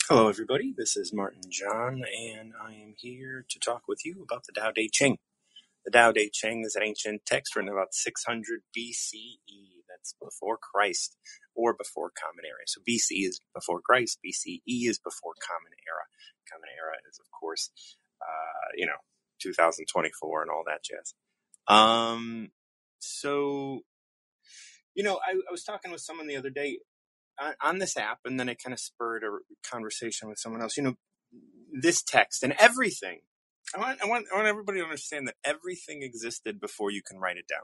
Hello, everybody. This is Martin John, and I am here to talk with you about the Tao Te Ching. The Tao Te Ching is an ancient text written about 600 BCE. That's before Christ or before Common Era. So BC is before Christ. BCE is before Common Era. Common Era is, of course, 2024 and all that jazz. I was talking with someone the other day on this app, and then it kind of spurred a conversation with someone else. This text and everything. I want everybody to understand that everything existed before you can write it down,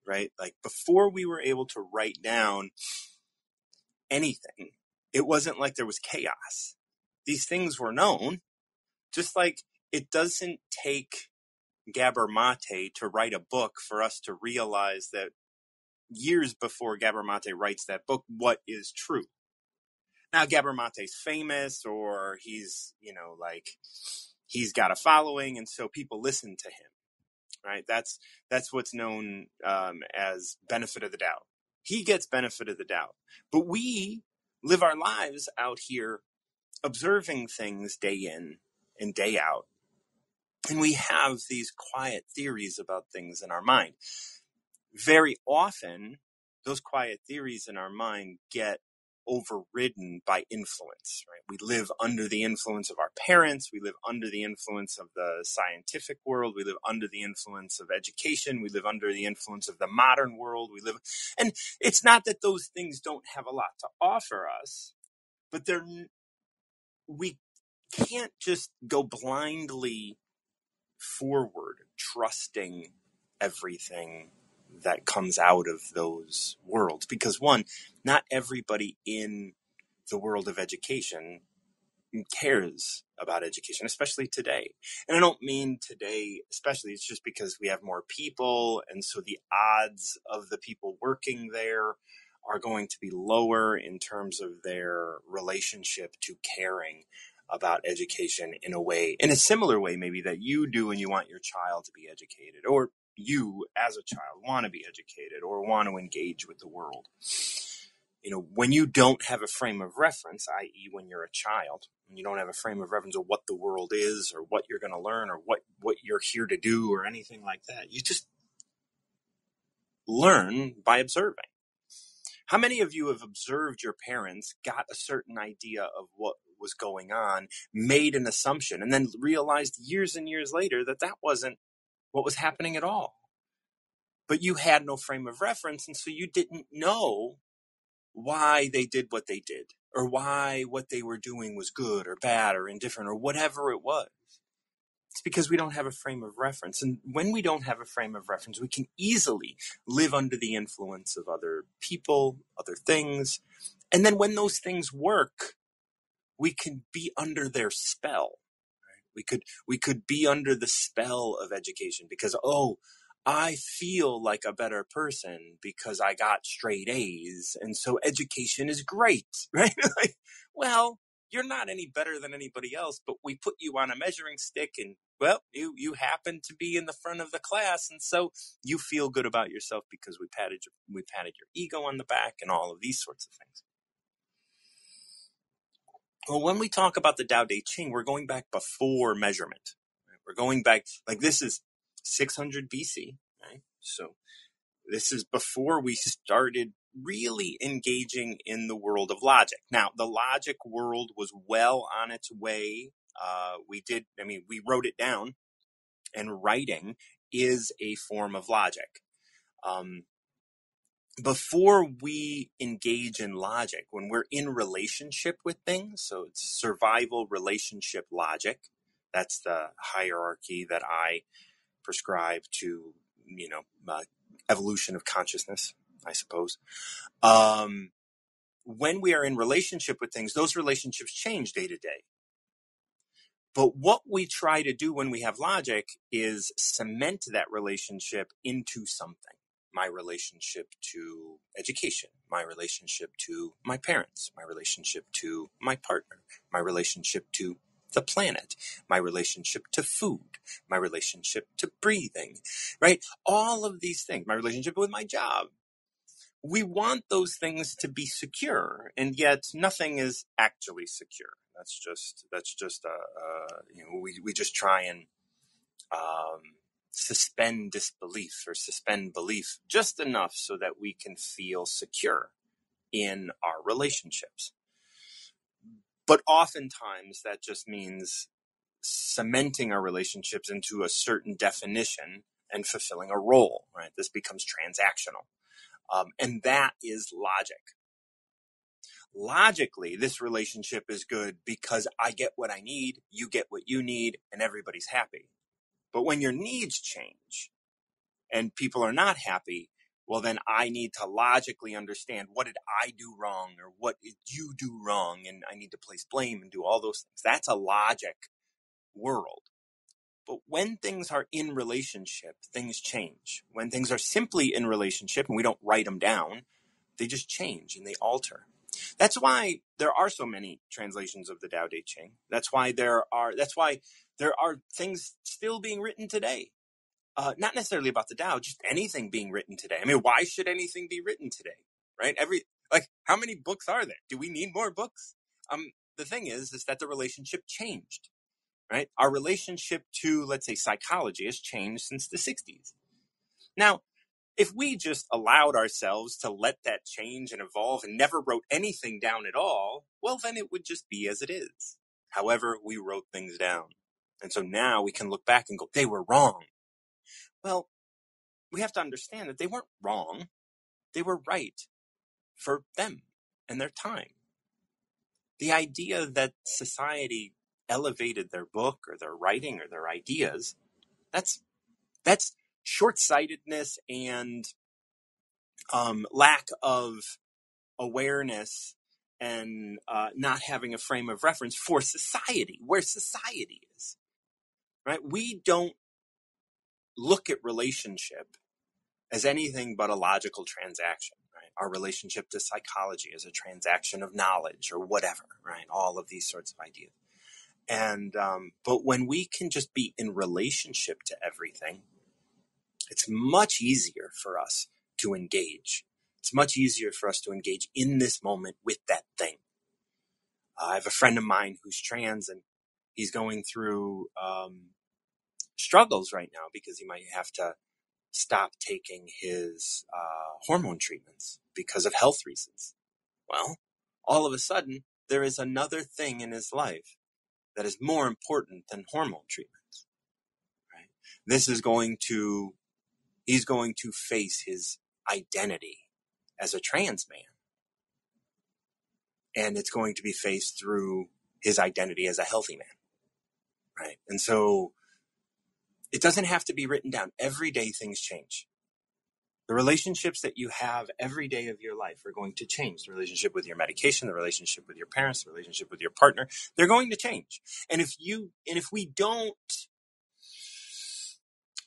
right? Like before we were able to write down anything, it wasn't like there was chaos. These things were known, just like it doesn't take Gabor Mate to write a book for us to realize that years before Gabor Mate writes that book, what is true. Now, Gabor Mate's famous, or he's got a following, and so people listen to him, right? That's what's known as benefit of the doubt. He gets benefit of the doubt. But we live our lives out here observing things day in and day out. And we have these quiet theories about things in our mind. Very often, those quiet theories in our mind get overridden by influence, right? We live under the influence of our parents. We live under the influence of the scientific world. We live under the influence of education. We live under the influence of the modern world. And it's not that those things don't have a lot to offer us, but we can't just go blindly forward, trusting everything that comes out of those worlds. Because one, not everybody in the world of education cares about education, especially today. And I don't mean today especially, it's just because we have more people, and so the odds of the people working there are going to be lower in terms of their relationship to caring about education in a similar way maybe that you do when you want your child to be educated, or you as a child want to be educated or want to engage with the world. When you don't have a frame of reference, i.e. when you're a child, when you don't have a frame of reference of what the world is or what you're going to learn or what you're here to do or anything like that, you just learn by observing. How many of you have observed your parents, got a certain idea of what was going on, made an assumption, and then realized years and years later that wasn't what was happening at all? But you had no frame of reference, and so you didn't know why they did what they did, or why what they were doing was good or bad or indifferent or whatever it was. It's because we don't have a frame of reference. And when we don't have a frame of reference, we can easily live under the influence of other people, other things. And then when those things work, we can be under their spell. Right? We could be under the spell of education because, I feel like a better person because I got straight A's, and so education is great, right? Well, you're not any better than anybody else, but we put you on a measuring stick, and you happen to be in the front of the class, and so you feel good about yourself because we patted your ego on the back and all of these sorts of things. Well, when we talk about the Tao Te Ching, we're going back before measurement. Right? We're going back, this is 600 BC, right? So this is before we started really engaging in the world of logic. Now, the logic world was well on its way. We wrote it down, and writing is a form of logic. Before we engage in logic, when we're in relationship with things, so it's survival relationship logic, that's the hierarchy that I prescribe to, evolution of consciousness, I suppose. When we are in relationship with things, those relationships change day to day. But what we try to do when we have logic is cement that relationship into something. My relationship to education, my relationship to my parents, my relationship to my partner, my relationship to the planet, my relationship to food, my relationship to breathing, right? All of these things, my relationship with my job. we want those things to be secure, and yet nothing is actually secure. That's just we just try and suspend disbelief or suspend belief just enough so that we can feel secure in our relationships. But oftentimes that just means cementing our relationships into a certain definition and fulfilling a role, right? This becomes transactional. And that is logic. Logically, this relationship is good because I get what I need, you get what you need, and everybody's happy. But when your needs change and people are not happy, well, then I need to logically understand, what did I do wrong, or what did you do wrong? And I need to place blame and do all those things. That's a logic world. But when things are in relationship, things change. When things are simply in relationship and we don't write them down, they just change and they alter. That's why there are so many translations of the Tao Te Ching. That's why there are things still being written today. Not necessarily about the Tao, just anything being written today. I mean, why should anything be written today? Right? How many books are there? Do we need more books? The thing is that the relationship changed. Right? Our relationship to, let's say, psychology has changed since the 60s. Now, if we just allowed ourselves to let that change and evolve and never wrote anything down at all, well, then it would just be as it is. However, we wrote things down. And so now we can look back and go, they were wrong. Well, we have to understand that they weren't wrong. They were right for them and their time. The idea that society elevated their book or their writing or their ideas, that's short-sightedness and lack of awareness and not having a frame of reference for society, where society is. Right? We don't look at relationship as anything but a logical transaction. Right? Our relationship to psychology is a transaction of knowledge or whatever. Right? All of these sorts of ideas. And but when we can just be in relationship to everything, it's much easier for us to engage. It's much easier for us to engage in this moment with that thing. I have a friend of mine who's trans, and he's going through struggles right now because he might have to stop taking his hormone treatments because of health reasons. Well, all of a sudden, there is another thing in his life that is more important than hormone treatments. Right? He's going to face his identity as a trans man. And it's going to be faced through his identity as a healthy man. Right? And so it doesn't have to be written down. Every day things change. The relationships that you have every day of your life are going to change. The relationship with your medication, the relationship with your parents, the relationship with your partner, they're going to change. And if we don't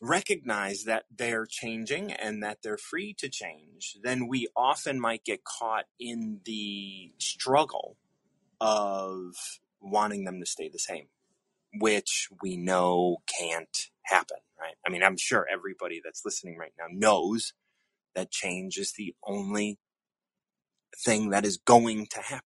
recognize that they're changing and that they're free to change, then we often might get caught in the struggle of wanting them to stay the same, which we know can't happen, right? I mean, I'm sure everybody that's listening right now knows that change is the only thing that is going to happen.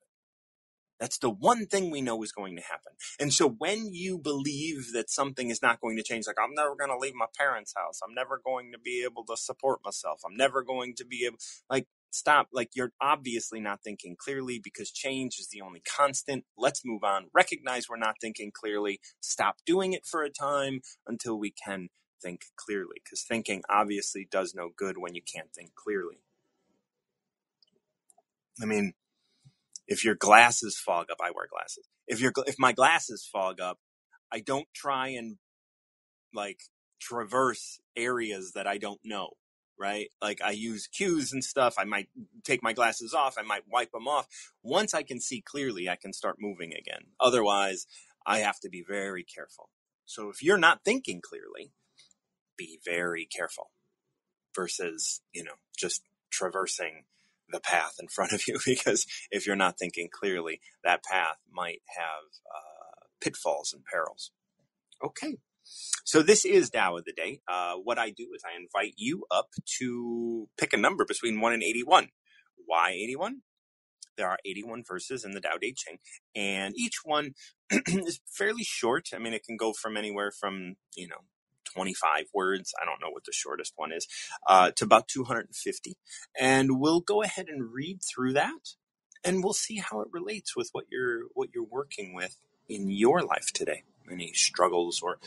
That's the one thing we know is going to happen. And so when you believe that something is not going to change, like, I'm never going to leave my parents' house, I'm never going to be able to support myself, I'm never going to be able, like, stop. Like, you're obviously not thinking clearly, because change is the only constant. Let's move on. Recognize we're not thinking clearly. Stop doing it for a time until we can think clearly, because thinking obviously does no good when you can't think clearly. I mean, if your glasses fog up, I wear glasses. If my glasses fog up, I don't try and like traverse areas that I don't know, right? Like, I use cues and stuff. I might take my glasses off. I might wipe them off. Once I can see clearly, I can start moving again. Otherwise, I have to be very careful. So if you're not thinking clearly, be very careful versus, just traversing the path in front of you, because if you're not thinking clearly, that path might have pitfalls and perils. Okay. So this is Tao of the Day. What I do is I invite you up to pick a number between 1 and 81. Why 81? There are 81 verses in the Tao Te Ching, and each one is fairly short. I mean, it can go from anywhere from, 25 words. I don't know what the shortest one is, to about 250. And we'll go ahead and read through that, and we'll see how it relates with what you're working with in your life today. Any struggles or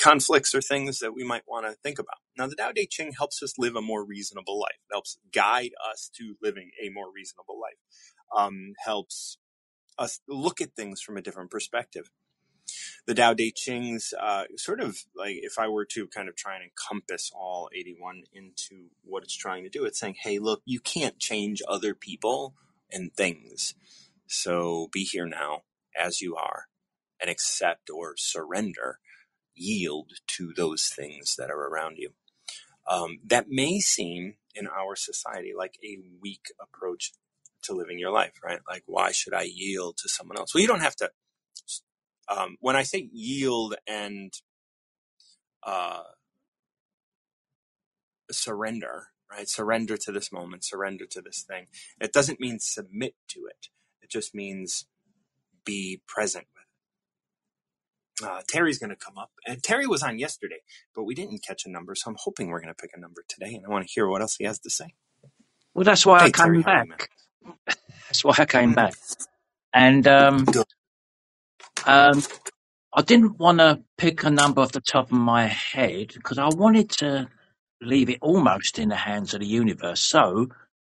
conflicts or things that we might want to think about. Now, the Tao Te Ching helps us live a more reasonable life. It helps guide us to living a more reasonable life. Helps us look at things from a different perspective. The Tao Te Ching's sort of like, if I were to kind of try and encompass all 81 into what it's trying to do, it's saying, hey, look, you can't change other people and things. So be here now as you are and accept or surrender, yield to those things that are around you. That may seem in our society like a weak approach to living your life, right? Like, why should I yield to someone else? Well, you don't have to. When I say yield and surrender, right? Surrender to this moment, surrender to this thing. It doesn't mean submit to it. It just means be present with it. Terry's going to come up, and Terry was on yesterday, but we didn't catch a number, so I'm hoping we're going to pick a number today, and I want to hear what else he has to say. Well, that's why I Terry, came how are you, man? back. That's why I came back. And I didn't want to pick a number off the top of my head because I wanted to leave it almost in the hands of the universe. So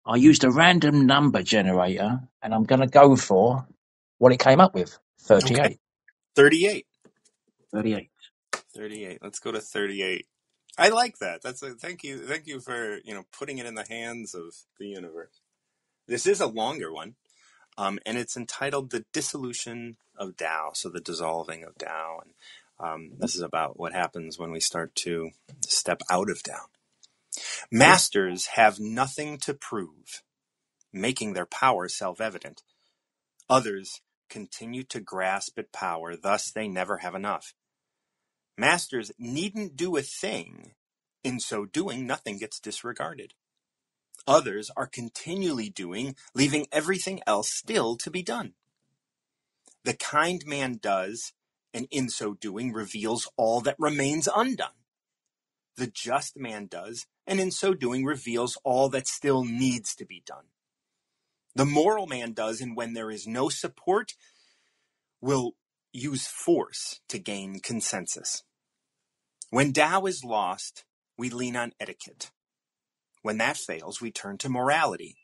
I used a random number generator, and I'm going to go for what it came up with, 38. Okay. 38. 38. 38. Let's go to 38. I like that. Thank you. Thank you for, putting it in the hands of the universe. This is a longer one. And it's entitled The Dissolution of Tao. So the dissolving of Tao. And this is about what happens when we start to step out of Tao. Masters have nothing to prove, making their power self-evident. Others continue to grasp at power, thus they never have enough. Masters needn't do a thing. In so doing, nothing gets disregarded. Others are continually doing, leaving everything else still to be done. The kind man does, and in so doing reveals all that remains undone. The just man does, and in so doing reveals all that still needs to be done. The moral man does, and when there is no support, will use force to gain consensus. When Tao is lost, we lean on etiquette. When that fails, we turn to morality.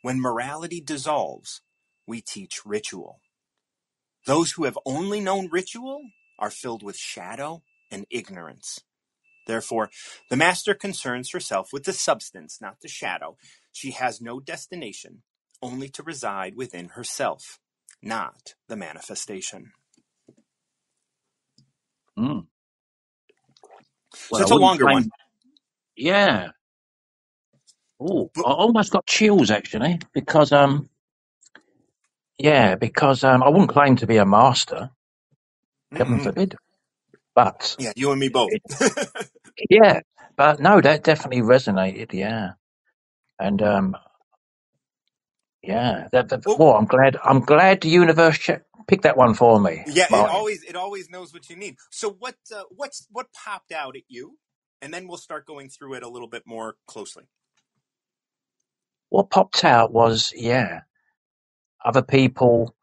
When morality dissolves, we teach ritual. Those who have only known ritual are filled with shadow and ignorance. Therefore, the master concerns herself with the substance, not the shadow. She has no destination, only to reside within herself, not the manifestation. Mm. So Well, I it's a wouldn't longer one. claim. Yeah. Oh, I almost got chills actually because I wouldn't claim to be a master. Heaven forbid. But Yeah, you and me both. yeah, but no, that definitely resonated. Yeah, and yeah, Oh, well, I'm glad the universe picked that one for me, yeah, Martin. it always knows what you need. So what popped out at you, and then we'll start going through it a little bit more closely. What popped out was other people,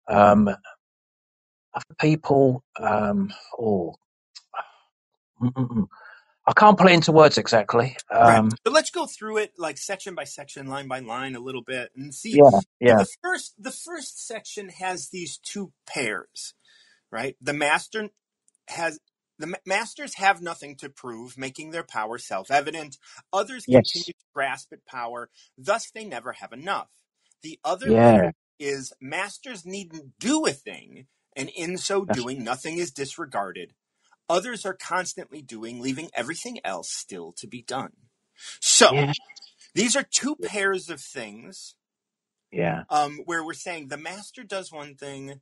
um, oh, I can't put it into words exactly. Right. So let's go through it like section by section, line by line, a little bit, and see. Yeah, So yeah, the first section has these two pairs, right? The masters have nothing to prove, making their power self-evident. Others continue yes, to grasp at power, thus they never have enough. The other pair yeah, is masters needn't do a thing, and in so that's, doing, nothing is disregarded. Others are constantly doing, leaving everything else still to be done. So yeah, these are two pairs of things yeah, where we're saying the master does one thing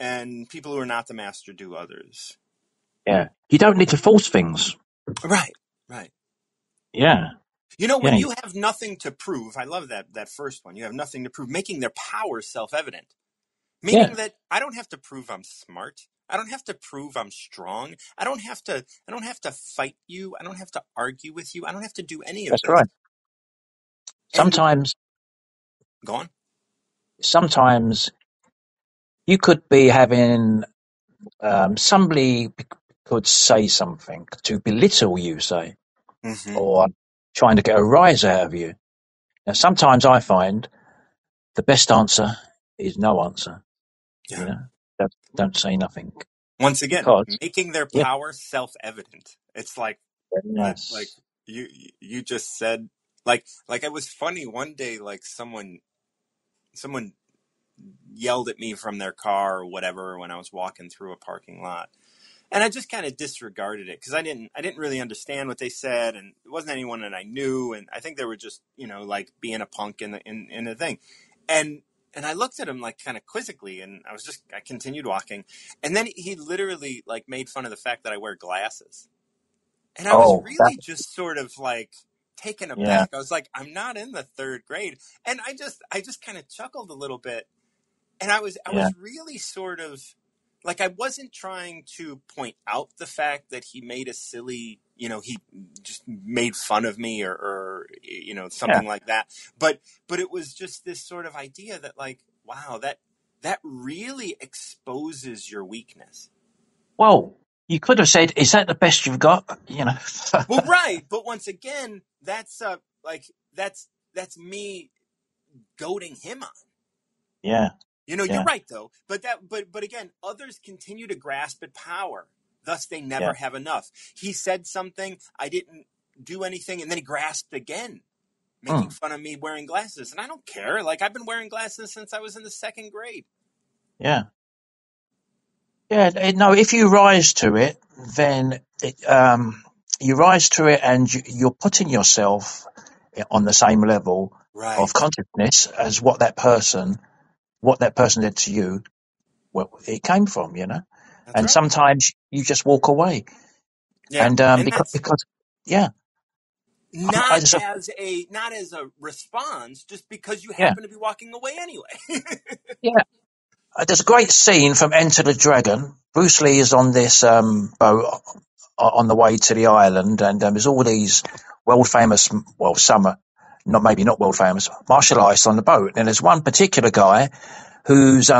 and people who are not the master do others. Yeah. You don't need to force things. Right, right. Yeah. You know, when Yeah. you have nothing to prove, I love that first one. You have nothing to prove, making their power self-evident. Meaning Yeah. that I don't have to prove I'm smart. I don't have to prove I'm strong. I don't have to fight you. I don't have to argue with you. I don't have to do any of That's this. right. And Sometimes, go on. sometimes you could be having somebody could say something to belittle you, say, Mm-hmm. or trying to get a rise out of you. Now, sometimes I find the best answer is no answer. Yeah. You know, don't say nothing Once again, because making their yeah, power self-evident. It's like that. Like yes, you just said. Like it was funny one day. Like someone yelled at me from their car or whatever when I was walking through a parking lot. And I just kind of disregarded it because I didn't really understand what they said, and it wasn't anyone that I knew, and I think they were just like being a punk in the thing, and and I looked at him like kind of quizzically, and I continued walking, and then he literally like made fun of the fact that I wear glasses, and I was oh, that really just sort of like taken yeah, aback. I was like, I'm not in the third grade, and I just kind of chuckled a little bit, and I yeah, was really sort of like I wasn't trying to point out the fact that he made a silly, he just made fun of me or yeah. something like that. But it was just this sort of idea that like, wow, that really exposes your weakness. Well, you could have said, "Is that the best you've got?" You know. Well, right, but once again, that's like that's me goading him on. Yeah, You're yeah, right though. But again, others continue to grasp at power. Thus they yeah. never have enough. He said something, I didn't do anything, and then he grasped again, making Mm, fun of me wearing glasses. And I don't care. Like I've been wearing glasses since I was in the second grade. yeah, yeah. No, if you rise to it, then you rise to it, and you're putting yourself on the same level of Right. consciousness as what that person did to you, well, it came from, you know. That's And right. sometimes you just walk away, Yeah. and And that's because yeah, I just not as a response, just because you yeah, happen to be walking away anyway. yeah. There's a great scene from Enter the Dragon. Bruce Lee is on this boat on the way to the island, and there's all these world famous, well, some are not maybe not world famous martial artists on the boat, and there's one particular guy who's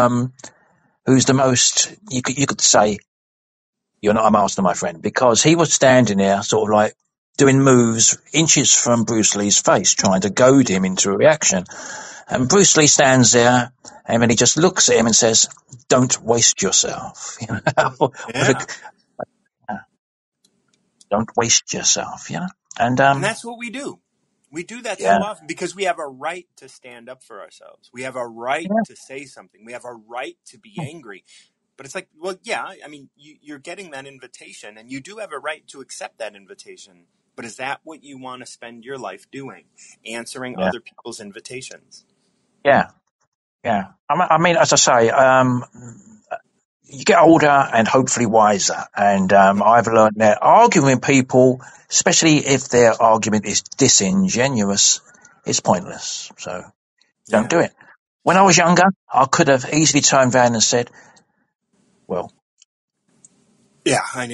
who's the most you could say you're not a master, my friend, because he was standing there, sort of like doing moves inches from Bruce Lee's face, trying to goad him into a reaction. And Bruce Lee stands there, and then he just looks at him and says, "Don't waste yourself." You know, Yeah. uh, don't waste yourself. You know, and And that's what we do. We do that so yeah, often because we have a right to stand up for ourselves. We have a right yeah, to say something. We have a right to be angry. But it's like, well, yeah, I mean, you're getting that invitation and you do have a right to accept that invitation. But is that what you want to spend your life doing? Answering yeah, other people's invitations? yeah, yeah. I mean, as I say, you get older and hopefully wiser. And I've learned that arguing with people, especially if their argument is disingenuous, is pointless. So don't Yeah. do it. When I was younger, I could have easily turned around and said, well, Yeah, I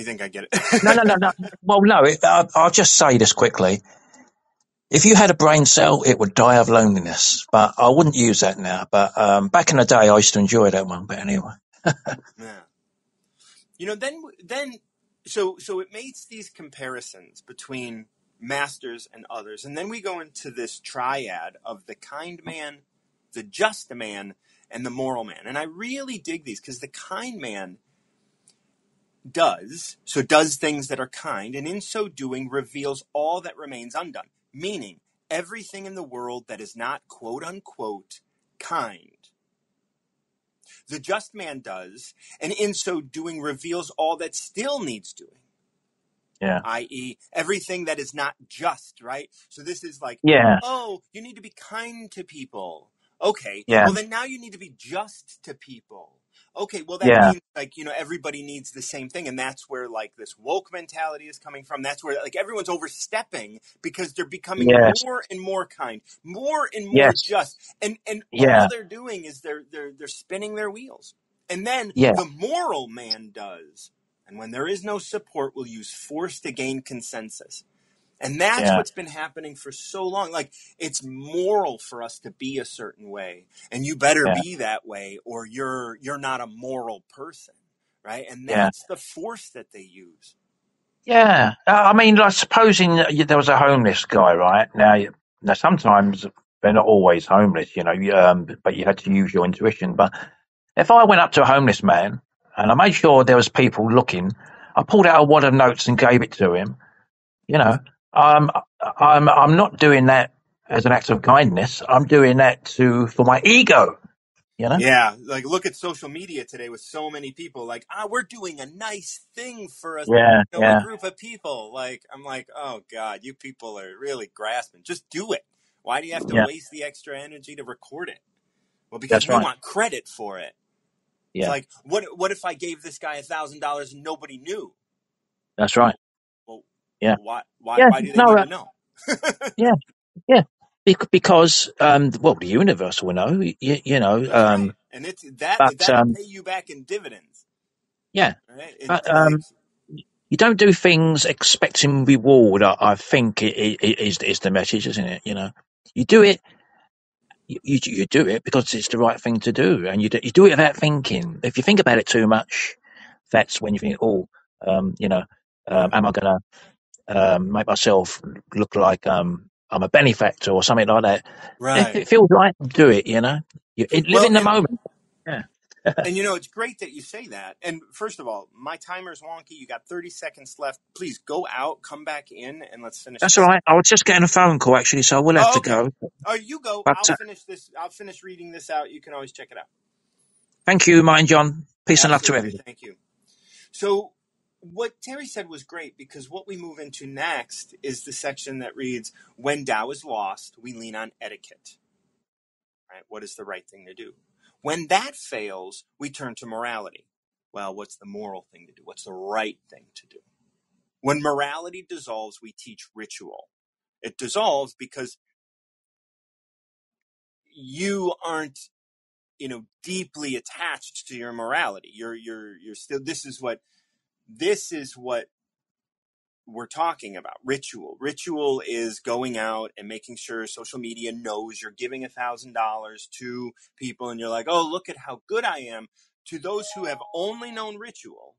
think I get no, no, no, it. no. Well, no, I'll just say this quickly. If you had a brain cell, it would die of loneliness. But I wouldn't use that now. But back in the day, I used to enjoy that one. But anyway, Yeah. Then so it makes these comparisons between masters and others, and then we go into this triad of the kind man, the just man, and the moral man. And I really dig these because the kind man does things that are kind, and in so doing reveals all that remains undone, meaning everything in the world that is not quote unquote kind. The just man does, and in so doing reveals all that still needs doing, yeah, i.e., everything that is not just, right? So this is like, yeah, oh, you need to be kind to people. Okay, yeah, well, then now you need to be just to people. Okay, well that Yeah, means like, everybody needs the same thing, and that's where like this woke mentality is coming from. That's where like everyone's overstepping because they're becoming yes, more and more kind, more and more yes, just. And all yeah, they're doing is they're spinning their wheels. And then yeah, the moral man does. And when there is no support, will use force to gain consensus. And that's yeah, what's been happening for so long. Like, it's moral for us to be a certain way, and you better yeah, be that way, or you're not a moral person, right? And yeah. that's the force that they use. Yeah, I mean, like supposing that there was a homeless guy, right? Now sometimes they're not always homeless, but you had to use your intuition. But if I went up to a homeless man and I made sure there was people looking, I pulled out a wad of notes and gave it to him. You know, um, I'm not doing that as an act of kindness. I'm doing that for my ego. You know? Yeah, like look at social media today with so many people like, we're doing a nice thing for us, Yeah, a yeah, group of people. Like, I'm like, oh God, you people are really grasping. Just do it. Why do you have to yeah. waste the extra energy to record it? Well, because That's we right. want credit for it. It's Yeah, like, what if I gave this guy $1,000 and nobody knew? that's right. Well, Yeah, yeah. why do they No, need to know? yeah. Yeah, because well, the universe will know, That's right, and it's but that'll pay you back in dividends, yeah, right? but Like, you don't do things expecting reward. I think is the message, isn't it? You do it, you do it because it's the right thing to do, and you do it without thinking. If you think about it too much, that's when you think, oh, am I gonna make myself look like I'm a benefactor or something like that? If right. it feels right, do it. Live Well, in the moment. Yeah. and it's great that you say that. And first of all, my timer's wonky. You got 30 seconds left. Please go out, come back in, and let's finish That's all this. right. I was just getting a phone call actually, so I will have Oh, to okay. go. Oh, you go. But I'll finish this. I'll finish reading this out. You can always check it out. thank you, mine John. Peace and love to Absolutely. everyone. Thank you. So, what Terry said was great, because what we move into next is the section that reads, when Tao is lost, we lean on etiquette. Right? What is the right thing to do? When that fails, we turn to morality. Well, what's the moral thing to do? What's the right thing to do? When morality dissolves, we teach ritual. It dissolves because you aren't, deeply attached to your morality. You're still, this is what we're talking about. Ritual is going out and making sure social media knows you're giving $1,000 to people, and you're like, oh, look at how good I am. To those who have only known ritual,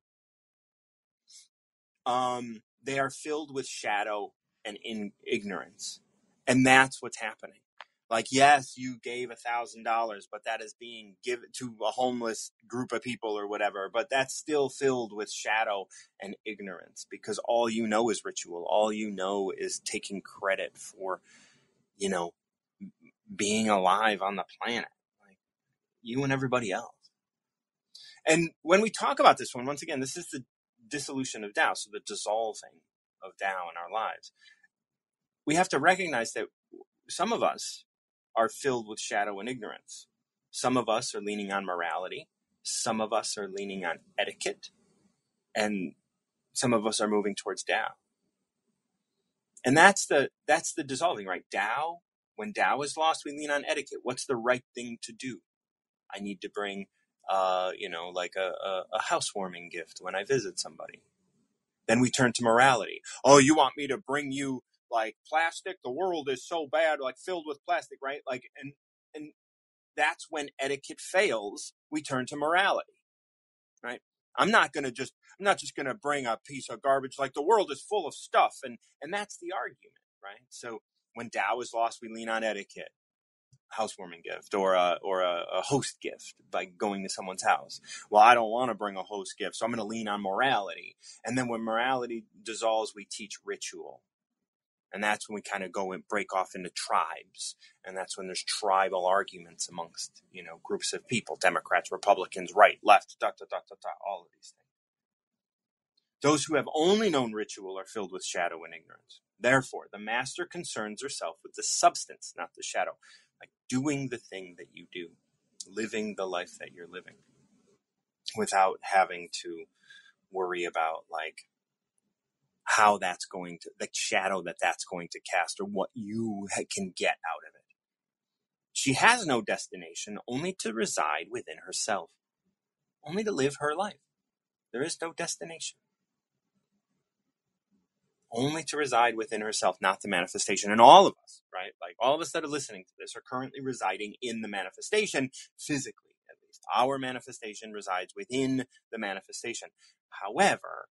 they are filled with shadow and ignorance, and that's what's happening. Like, yes, you gave $1,000, but that is being given to a homeless group of people or whatever. But that's still filled with shadow and ignorance, because all you know is ritual. All you know is taking credit for, you know, being alive on the planet, like you and everybody else. And when we talk about this one, once again, this is the dissolution of Tao, so the dissolving of Tao in our lives. We have to recognize that some of us are filled with shadow and ignorance. Some of us are leaning on morality. Some of us are leaning on etiquette. And some of us are moving towards Tao. And that's the dissolving, right? Tao, when Tao is lost, we lean on etiquette. What's the right thing to do? I need to bring, like a housewarming gift when I visit somebody. Then we turn to morality. Oh, you want me to bring you like plastic? The world is so bad, like filled with plastic, right? Like, and that's when etiquette fails. We turn to morality, right? I'm not just gonna bring a piece of garbage. Like, the world is full of stuff, and that's the argument, right? So when Tao is lost, we lean on etiquette, housewarming gift, or a host gift by going to someone's house. Well, I don't want to bring a host gift, so I'm going to lean on morality. And then when morality dissolves, we teach ritual. And that's when we kind of go and break off into tribes. And that's when there's tribal arguments amongst, groups of people, Democrats, Republicans, right, left, all of these things. Those who have only known ritual are filled with shadow and ignorance. Therefore, the master concerns herself with the substance, not the shadow, like doing the thing that you do, living the life that you're living. without having to worry about like how that's going to, the shadow that that's going to cast or what you can get out of it. She has no destination, only to reside within herself, only to live her life. There is no destination. Only to reside within herself, not the manifestation. And all of us, right? Like all of us that are listening to this are currently residing in the manifestation, physically at least. Our manifestation resides within the manifestation. However,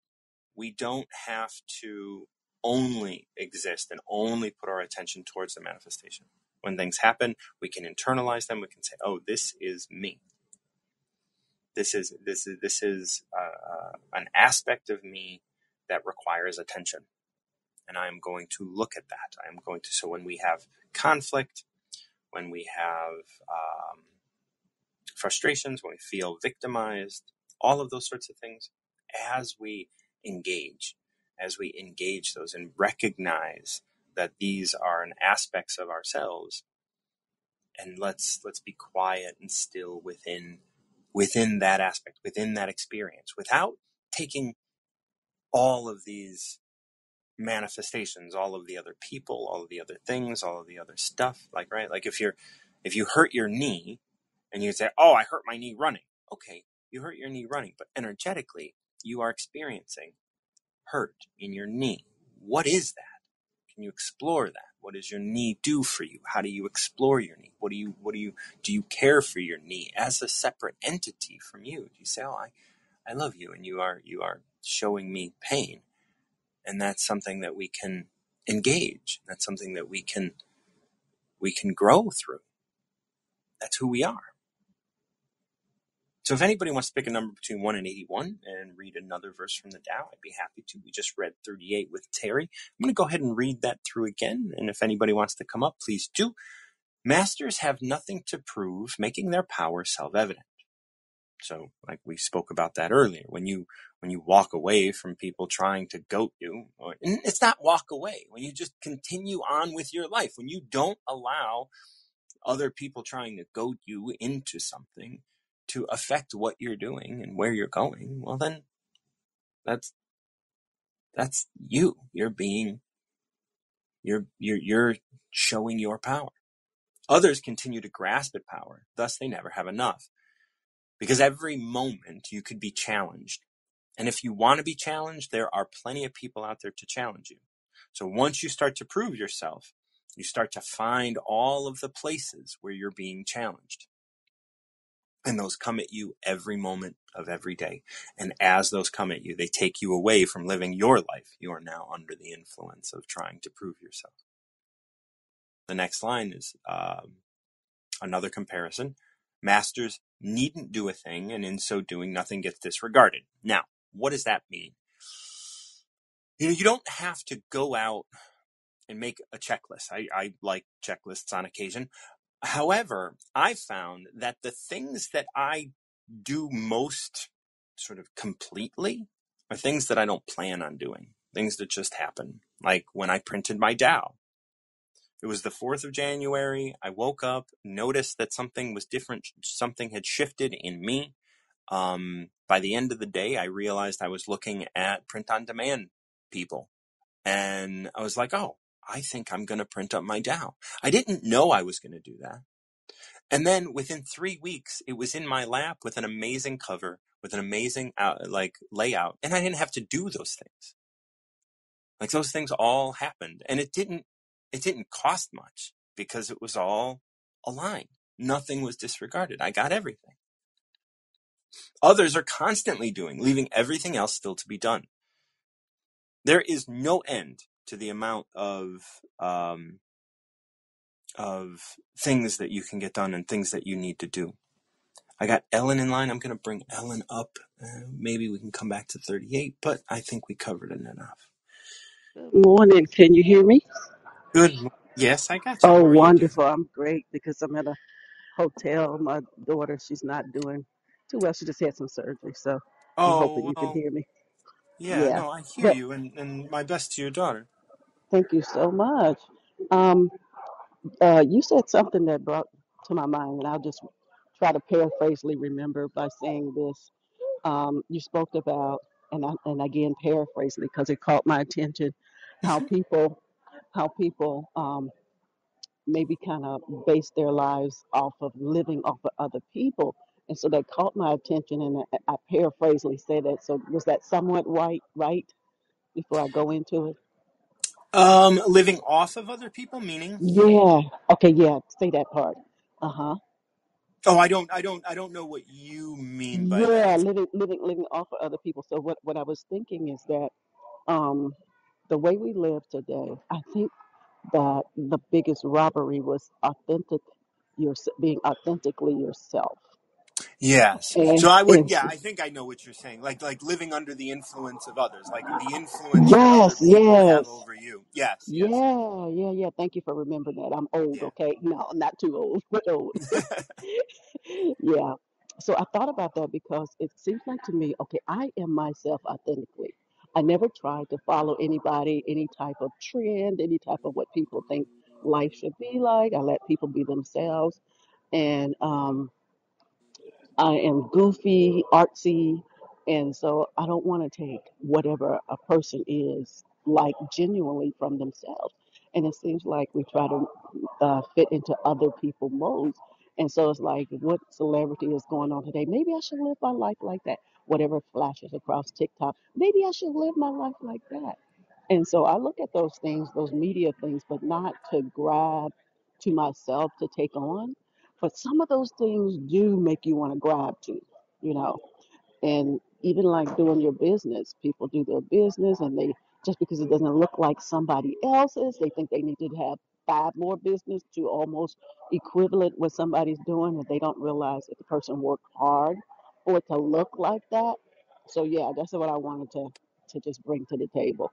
we don't have to only exist and only put our attention towards the manifestation. When things happen, we can internalize them. We can say, "Oh, this is me. This is an aspect of me that requires attention, and I am going to look at that. I am going to." So when we have conflict, when we have frustrations, when we feel victimized, all of those sorts of things, as we engage those and recognize that these are an aspects of ourselves, and let's be quiet and still within that aspect, within that experience, without taking all of these manifestations, all of the other people, all of the other things, all of the other stuff, like, right? Like if you hurt your knee and you say, "Oh, I hurt my knee running." Okay, you hurt your knee running, but energetically you are experiencing hurt in your knee. What is that? Can you explore that? What does your knee do for you? How do you explore your knee? Do you care for your knee as a separate entity from you? Do you say, "Oh, I love you, and you are showing me pain," and that's something that we can engage. That's something that we can grow through. That's who we are. So if anybody wants to pick a number between 1 and 81 and read another verse from the Tao, I'd be happy to. We just read 38 with Terry. I'm going to go ahead and read that through again. And if anybody wants to come up, please do. Masters have nothing to prove, making their power self-evident. So like we spoke about that earlier, when you walk away from people trying to goat you, and it's not walk away, when you just continue on with your life, when you don't allow other people trying to goad you into something to affect what you're doing and where you're going, well then that's you. You're showing your power. Others continue to grasp at power, thus they never have enough. Because every moment you could be challenged. And if you want to be challenged, there are plenty of people out there to challenge you. So once you start to prove yourself, you start to find all of the places where you're being challenged. And those come at you every moment of every day. And as those come at you, they take you away from living your life. You are now under the influence of trying to prove yourself. The next line is another comparison. Masters needn't do a thing, and in so doing, nothing gets disregarded. Now, what does that mean? You don't have to go out and make a checklist. I like checklists on occasion. However, I found that the things that I do most sort of completely are things that I don't plan on doing, things that just happen. Like when I printed my Tao. It was the 4th of January. I woke up, noticed that something was different. Something had shifted in me. By the end of the day, I realized I was looking at print-on-demand people. And I was like, "Oh, I think I'm going to print up my Tao." I didn't know I was going to do that. And then within 3 weeks, it was in my lap with an amazing cover, with an amazing layout. And I didn't have to do those things. Like those things all happened. And it didn't cost much because it was all aligned. Nothing was disregarded. I got everything. Others are constantly leaving everything else still to be done. There is no end to the amount of things that you can get done and things that you need to do. I got Ellen in line. I'm going to bring Ellen up. Maybe we can come back to 38, but I think we covered it enough. Good morning. Can you hear me? Good. Yes, I got you. Oh, How are you doing? wonderful. I'm great because I'm at a hotel. My daughter, she's not doing too well. She just had some surgery. So I'm hoping Oh, you can well, hear me. yeah, Yeah. no, I hear But you, and my best to your daughter. thank you so much. Um, you said something that brought to my mind, and I'll just try to paraphrasely remember by saying this. You spoke about, and again paraphrasing because it caught my attention, how people maybe kind of base their lives off of living off of other people, and so that caught my attention, and I paraphrasingly said that. So was that somewhat right? Right before I go into it. Living off of other people, meaning? Yeah. Okay. Yeah. Say that part. Uh huh. Oh, I don't know what you mean by Yeah. that. Living off of other people. So what I was thinking is that um the way we live today, I think that the biggest robbery was being authentically yourself. Yes. So And, I would, and yeah, I think I know what you're saying. Like living under the influence of others, like the influence that other yes, people have yes. over you. Yes, yes. Yeah. Thank you for remembering that. I'm old, Yeah. okay? No, not too old, but old. Yeah. So I thought about that because it seems like to me, okay, I am myself authentically. I never tried to follow anybody, any type of trend, any type of what people think life should be like. I let people be themselves. And I am goofy, artsy, and so I don't want to take whatever a person is like genuinely from themselves. And it seems like we try to fit into other people's modes. And so it's like, what celebrity is going on today? Maybe I should live my life like that. Whatever flashes across TikTok, maybe I should live my life like that. And so I look at those things, those media things, but not to grab to myself to take on. But some of those things do make you want to grab to, you know. And even like doing your business, people do their business and they just because it doesn't look like somebody else's, they think they need to have five more business to almost equivalent what somebody's doing, and they don't realize that the person worked hard for it to look like that. So yeah, that's what I wanted to just bring to the table.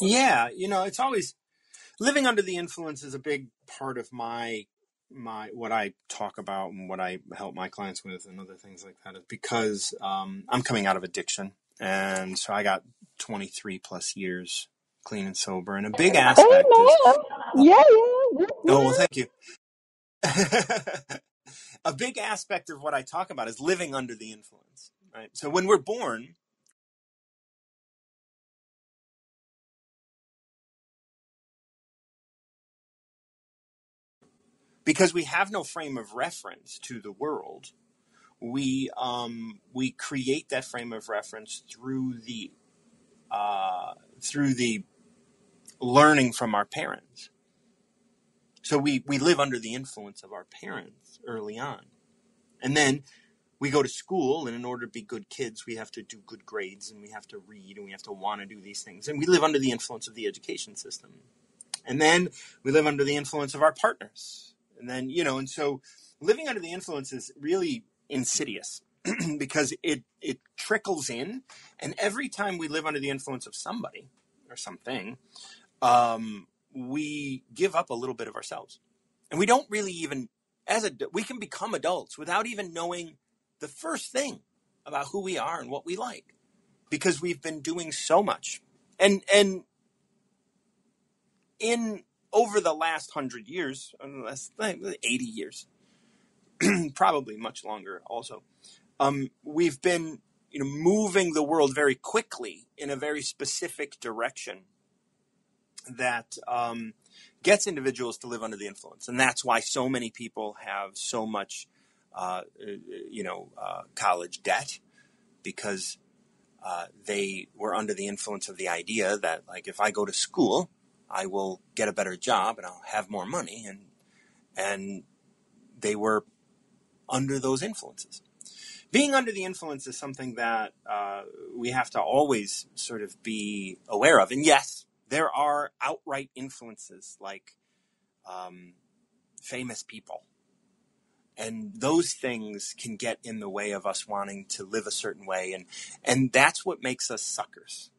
Yeah, it's always living under the influence is a big part of my what I talk about and what I help my clients with and other things like that is because I'm coming out of addiction, and so I got 23 plus years clean and sober, and a big aspect is Amen. Yeah, yeah. oh well, thank you. A big aspect of what I talk about is living under the influence, right? So when we're born, because we have no frame of reference to the world, we create that frame of reference through the learning from our parents. So we live under the influence of our parents early on, and then we go to school, and in order to be good kids, we have to do good grades, and we have to read, and we have to want to do these things, and we live under the influence of the education system. And then we live under the influence of our partners. And then, and so living under the influence is really insidious because it trickles in. And every time we live under the influence of somebody or something, we give up a little bit of ourselves. And we don't really even, we can become adults without even knowing the first thing about who we are and what we like because we've been doing so much. And in over the last 100 years, last 80 years, probably much longer also, we've been moving the world very quickly in a very specific direction that gets individuals to live under the influence. And that's why so many people have so much, college debt because they were under the influence of the idea that, like, if I go to school, I will get a better job and I'll have more money, and they were under those influences. Being under the influence is something that we have to always sort of be aware of. And yes, there are outright influences like famous people. And those things can get in the way of us wanting to live a certain way. And that's what makes us suckers.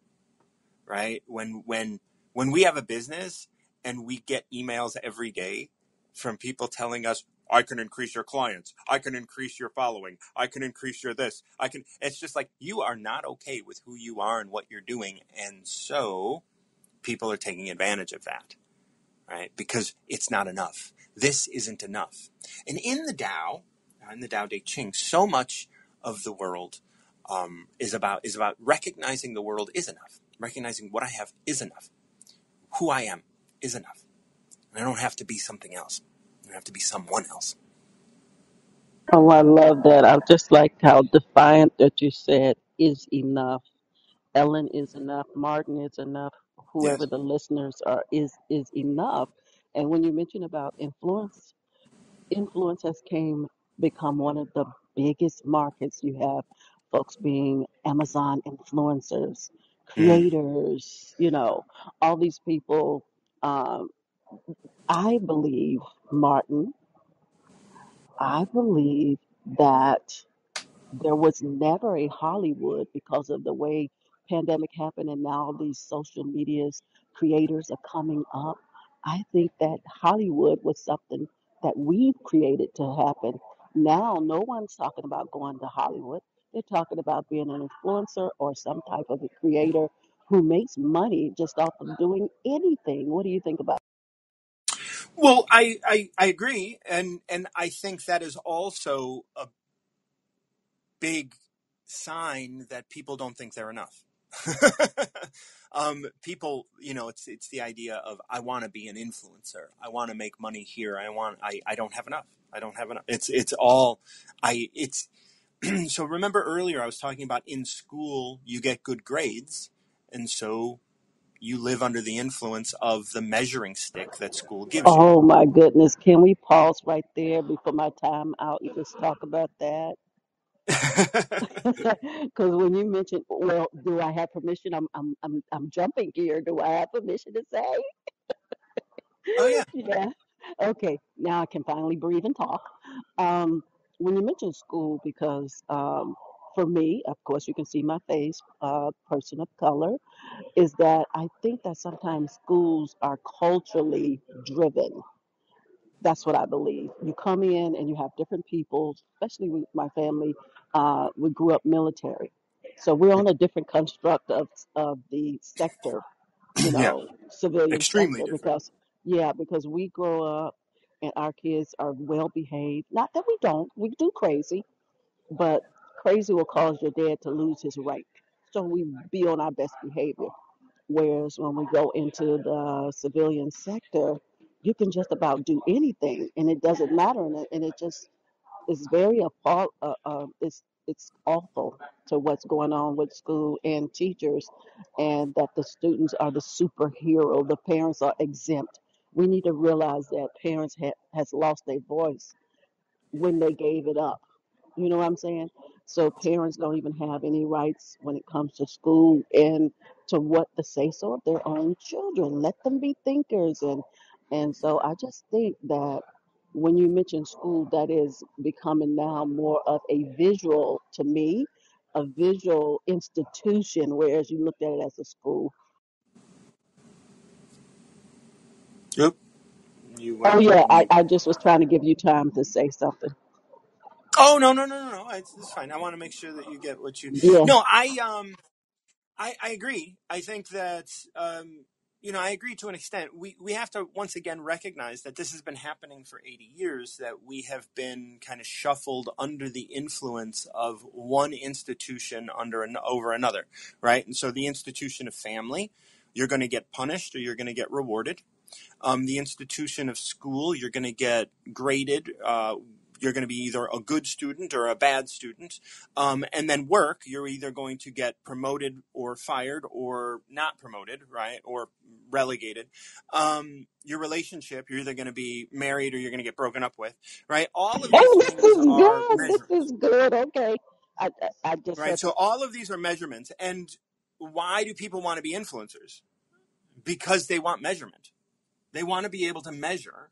Right? When we have a business and we get emails every day from people telling us, I can increase your clients, I can increase your following, I can increase your this, it's just like, you are not okay with who you are and what you're doing. And so people are taking advantage of that, right? Because it's not enough. This isn't enough. And in the Tao De Ching, so much of the world is about recognizing the world is enough, recognizing what I have is enough, who I am is enough, and I don't have to be something else. I don't have to be someone else. Oh, I love that. I just like how defiant that you said is enough. Ellen is enough. Martin is enough. Whoever Yes. the listeners are is enough. And when you mention about influence, influence has came become one of the biggest markets. You have folks being Amazon influencers, Mm. creators, all these people. Um, I believe, Martin, I believe that there was never a Hollywood because of the way pandemic happened and now these social medias creators are coming up. I think that Hollywood was something that we've created to happen. Now no one's talking about going to Hollywood. They're talking about being an influencer or some type of a creator who makes money just off of doing anything. What do you think about Well, I agree, and I think that is also a big sign that people don't think they're enough. People, it's the idea of I want to be an influencer. I want to make money here. I don't have enough. I don't have enough. It's all I. It's so. Remember earlier I was talking about in school you get good grades, and so you live under the influence of the measuring stick that school gives you. Oh my goodness. Can we pause right there before my time out and just talk about that? Because when you mentioned, well, do I have permission? I'm jumping here. Do I have permission to say? Oh yeah. Yeah. Okay. Now I can finally breathe and talk. When you mentioned school, because for me, of course, you can see my face, person of color, is that I think that sometimes schools are culturally driven. That's what I believe. You come in and you have different people, especially with my family. We grew up military, so we're on a different construct of the sector, Yeah. civilian Extremely sector, different. because we grow up and our kids are well behaved. Not that we don't, we do crazy, but crazy will cause your dad to lose his rank. So we be on our best behavior. Whereas when we go into the civilian sector, you can just about do anything, and it doesn't matter, and it just is very appall. It's awful to what's going on with school and teachers, and that the students are the superhero, the parents are exempt. We need to realize that parents has lost their voice when they gave it up. You know what I'm saying? So parents don't even have any rights when it comes to school and to what the say so of their own children. Let them be thinkers, and so I just think that when you mention school, that is becoming now more of a visual to me, a visual institution, whereas you looked at it as a school. Yep. You Oh went yeah, I, mute. I just was trying to give you time to say something. Oh no no no no no! It's fine. I want to make sure that you get what you. Yeah. No, I agree. I think that I agree to an extent. We have to once again recognize that this has been happening for 80 years. That we have been kind of shuffled under the influence of one institution over another, right? And so the institution of family, you're going to get punished or you're going to get rewarded. The institution of school, you're going to get graded. You're going to be either a good student or a bad student. And then work, you're either going to get promoted or fired or not promoted, right? Or relegated. Your relationship, you're either going to be married or you're going to get broken up with, right? All of these Oh, this things is are good. This measurements, is good. Okay. I just right? had to. So all of these are measurements. And why do people want to be influencers? Because they want measurement. They want to be able to measure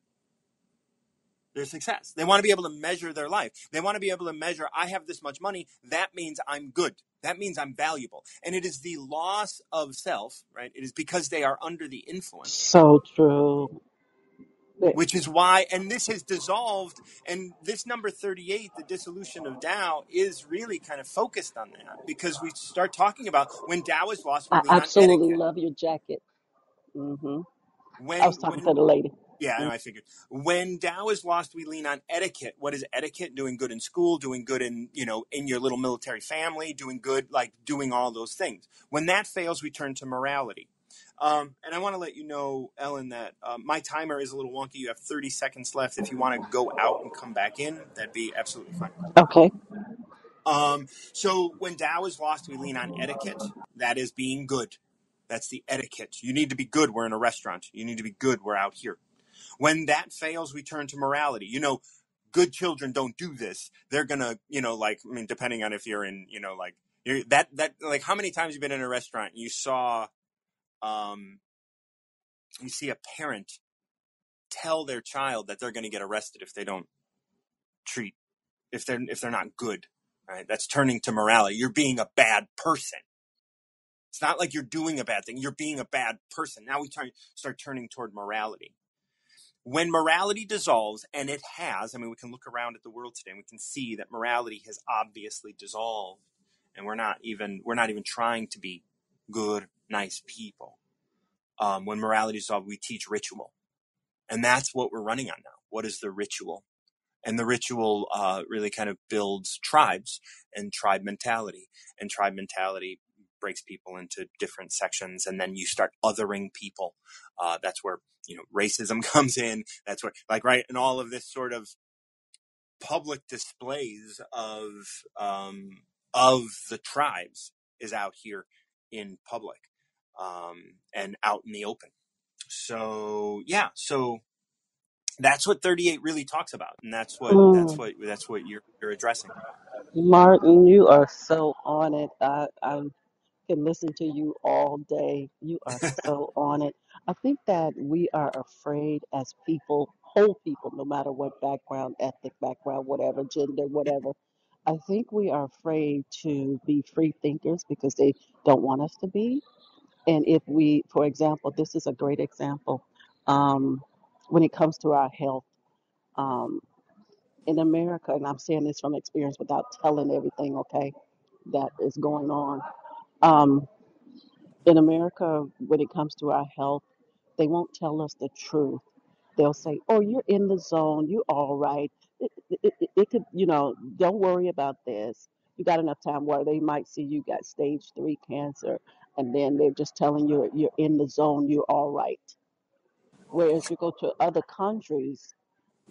their success. They want to be able to measure their life. They want to be able to measure, I have this much money. That means I'm good. That means I'm valuable. And it is the loss of self, right? It is because they are under the influence, So true. which is why, and this has dissolved. And this number 38, the dissolution of Tao, is really kind of focused on that because we start talking about when Tao is lost, we I lean on absolutely etiquette. love your jacket. I was When talking to the lady. Yeah, I know, I figured. When Tao is lost, we lean on etiquette. What is etiquette? Doing good in school, doing good in, in your little military family, doing good, like doing all those things. When that fails, we turn to morality. And I want to let you know, Ellen, that my timer is a little wonky. You have 30 seconds left. If you want to go out and come back in, that'd be absolutely fine. Okay. So when Tao is lost, we lean on etiquette. That is being good. That's the etiquette. You need to be good. We're in a restaurant. You need to be good. We're out here. When that fails, we turn to morality. Good children don't do this. They're gonna, depending on if you're in, like how many times you've been in a restaurant and you see a parent tell their child that they're going to get arrested if they don't treat, if they're not good, right? That's turning to morality. You're being a bad person. It's not like you're doing a bad thing. You're being a bad person. Now we start turning toward morality. When morality dissolves, and it has, we can look around at the world today and we can see that morality has obviously dissolved, and we're not even trying to be good, nice people. When morality dissolves, we teach ritual, and that's what we're running on now. What is the ritual? And the ritual really kind of builds tribes and tribe mentality, and tribe mentality breaks people into different sections, and then you start othering people. That's where racism comes in. That's where, right, and all of this sort of public displays of the tribes is out here in public, and out in the open. So yeah, that's what 38 really talks about, and that's what Mm. you're addressing. Martin, you are so on it. I can listen to you all day. You are so on it. I think that we are afraid as people, whole people, no matter what background, ethnic background, whatever, gender, whatever. I think we are afraid to be free thinkers because they don't want us to be. And if we, for example, this is a great example, um, when it comes to our health, um, in America, and I'm saying this from experience without telling everything, okay, that is going on. Um, in America, when it comes to our health, they won't tell us the truth. They'll say, "Oh, you're in the zone. You're all right. It could, don't worry about this. You got enough time." Where they might see you got stage 3 cancer, and then they're just telling you you're in the zone. You're all right. Whereas you go to other countries,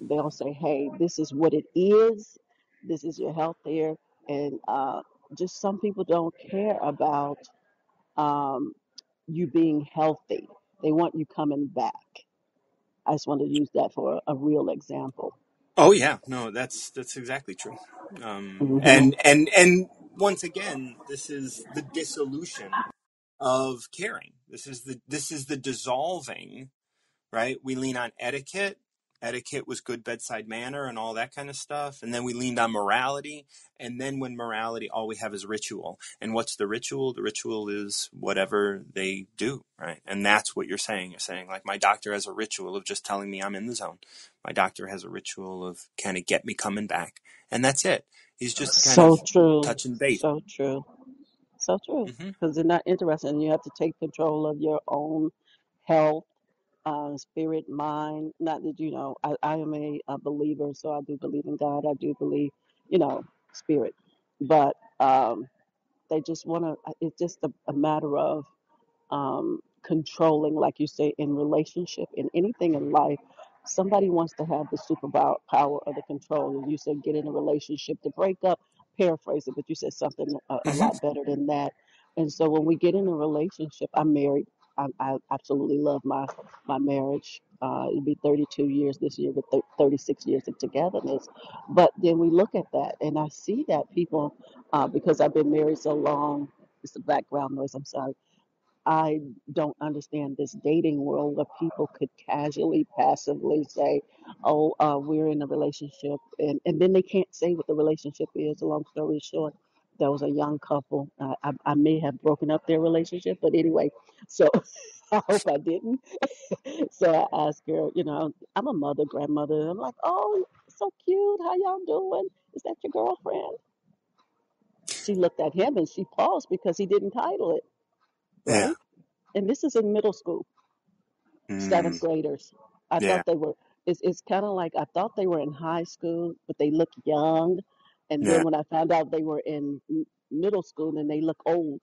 they'll say, "Hey, this is what it is. This is your health there," and just some people don't care about um, you being healthy. They want you coming back. I just want to use that for a real example. Oh yeah, no, that's exactly true. Hmm. And once again, this is the dissolution of caring. This is the dissolving, right? We lean on etiquette. Etiquette was good bedside manner and all that kind of stuff. And then we leaned on morality. And then when morality, all we have is ritual. And what's the ritual? The ritual is whatever they do, right? And that's what you're saying. You're saying, like, my doctor has a ritual of just telling me I'm in the zone. My doctor has a ritual of kind of get me coming back. And that's it. He's just kind So of true. touching base. So true. So true. Mm-hmm. Because they're not interested, and you have to take control of your own health, spirit, mind. Not that I am a believer, so I do believe in God. I do believe, spirit. But they just want to. It's just a matter of controlling, like you say, in relationship, in anything in life. Somebody wants to have the superpower power of the control. And you said get in a relationship to break up, paraphrase it, but you said something a Mm-hmm. lot better than that. And so when we get in a relationship, I'm married. I absolutely love my marriage. It'll be 32 years this year with 36 years of togetherness. But then we look at that, and I see that people, because I've been married so long, it's the background noise, I'm sorry. I don't understand this dating world where people could casually, passively say, "Oh, we're in a relationship," and then they can't say what the relationship is. Long story short, there was a young couple. I may have broken up their relationship, but anyway, so I hope I didn't. So I asked her, I'm a mother, grandmother. I'm like, "Oh, so cute. How y'all doing? Is that your girlfriend?" She looked at him and she paused because he didn't title it, Yeah. right? And this is in middle school, seventh Mm. graders. I Yeah. thought they were. It's kind of like I thought they were in high school, but they look young. And then Yeah. when I found out they were in middle school, then they look old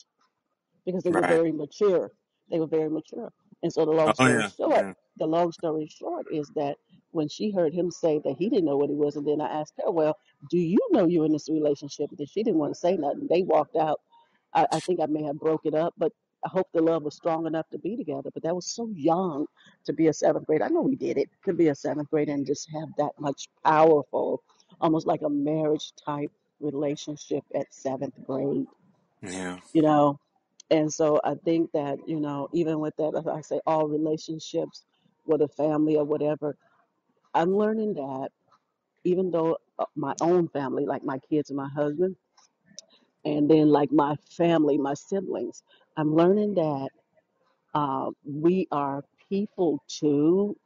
because they were Right. very mature. They were very mature. And so Oh yeah. Yeah. the long story short is that when she heard him say that he didn't know what he was, and then I asked her, well, do you know you're in this relationship? And she didn't want to say nothing. They walked out. I think I may have broke it up, but I hope the love was strong enough to be together. But that was so young to be a seventh grader. I know we did it to be a seventh grader and just have that much powerful, almost like a marriage type relationship at seventh grade, Yeah. you know. And so I think that, even with that, as I say, all relationships with a family or whatever, I'm learning that even though my own family, like my kids and my husband, and then like my family, my siblings, I'm learning that we are people too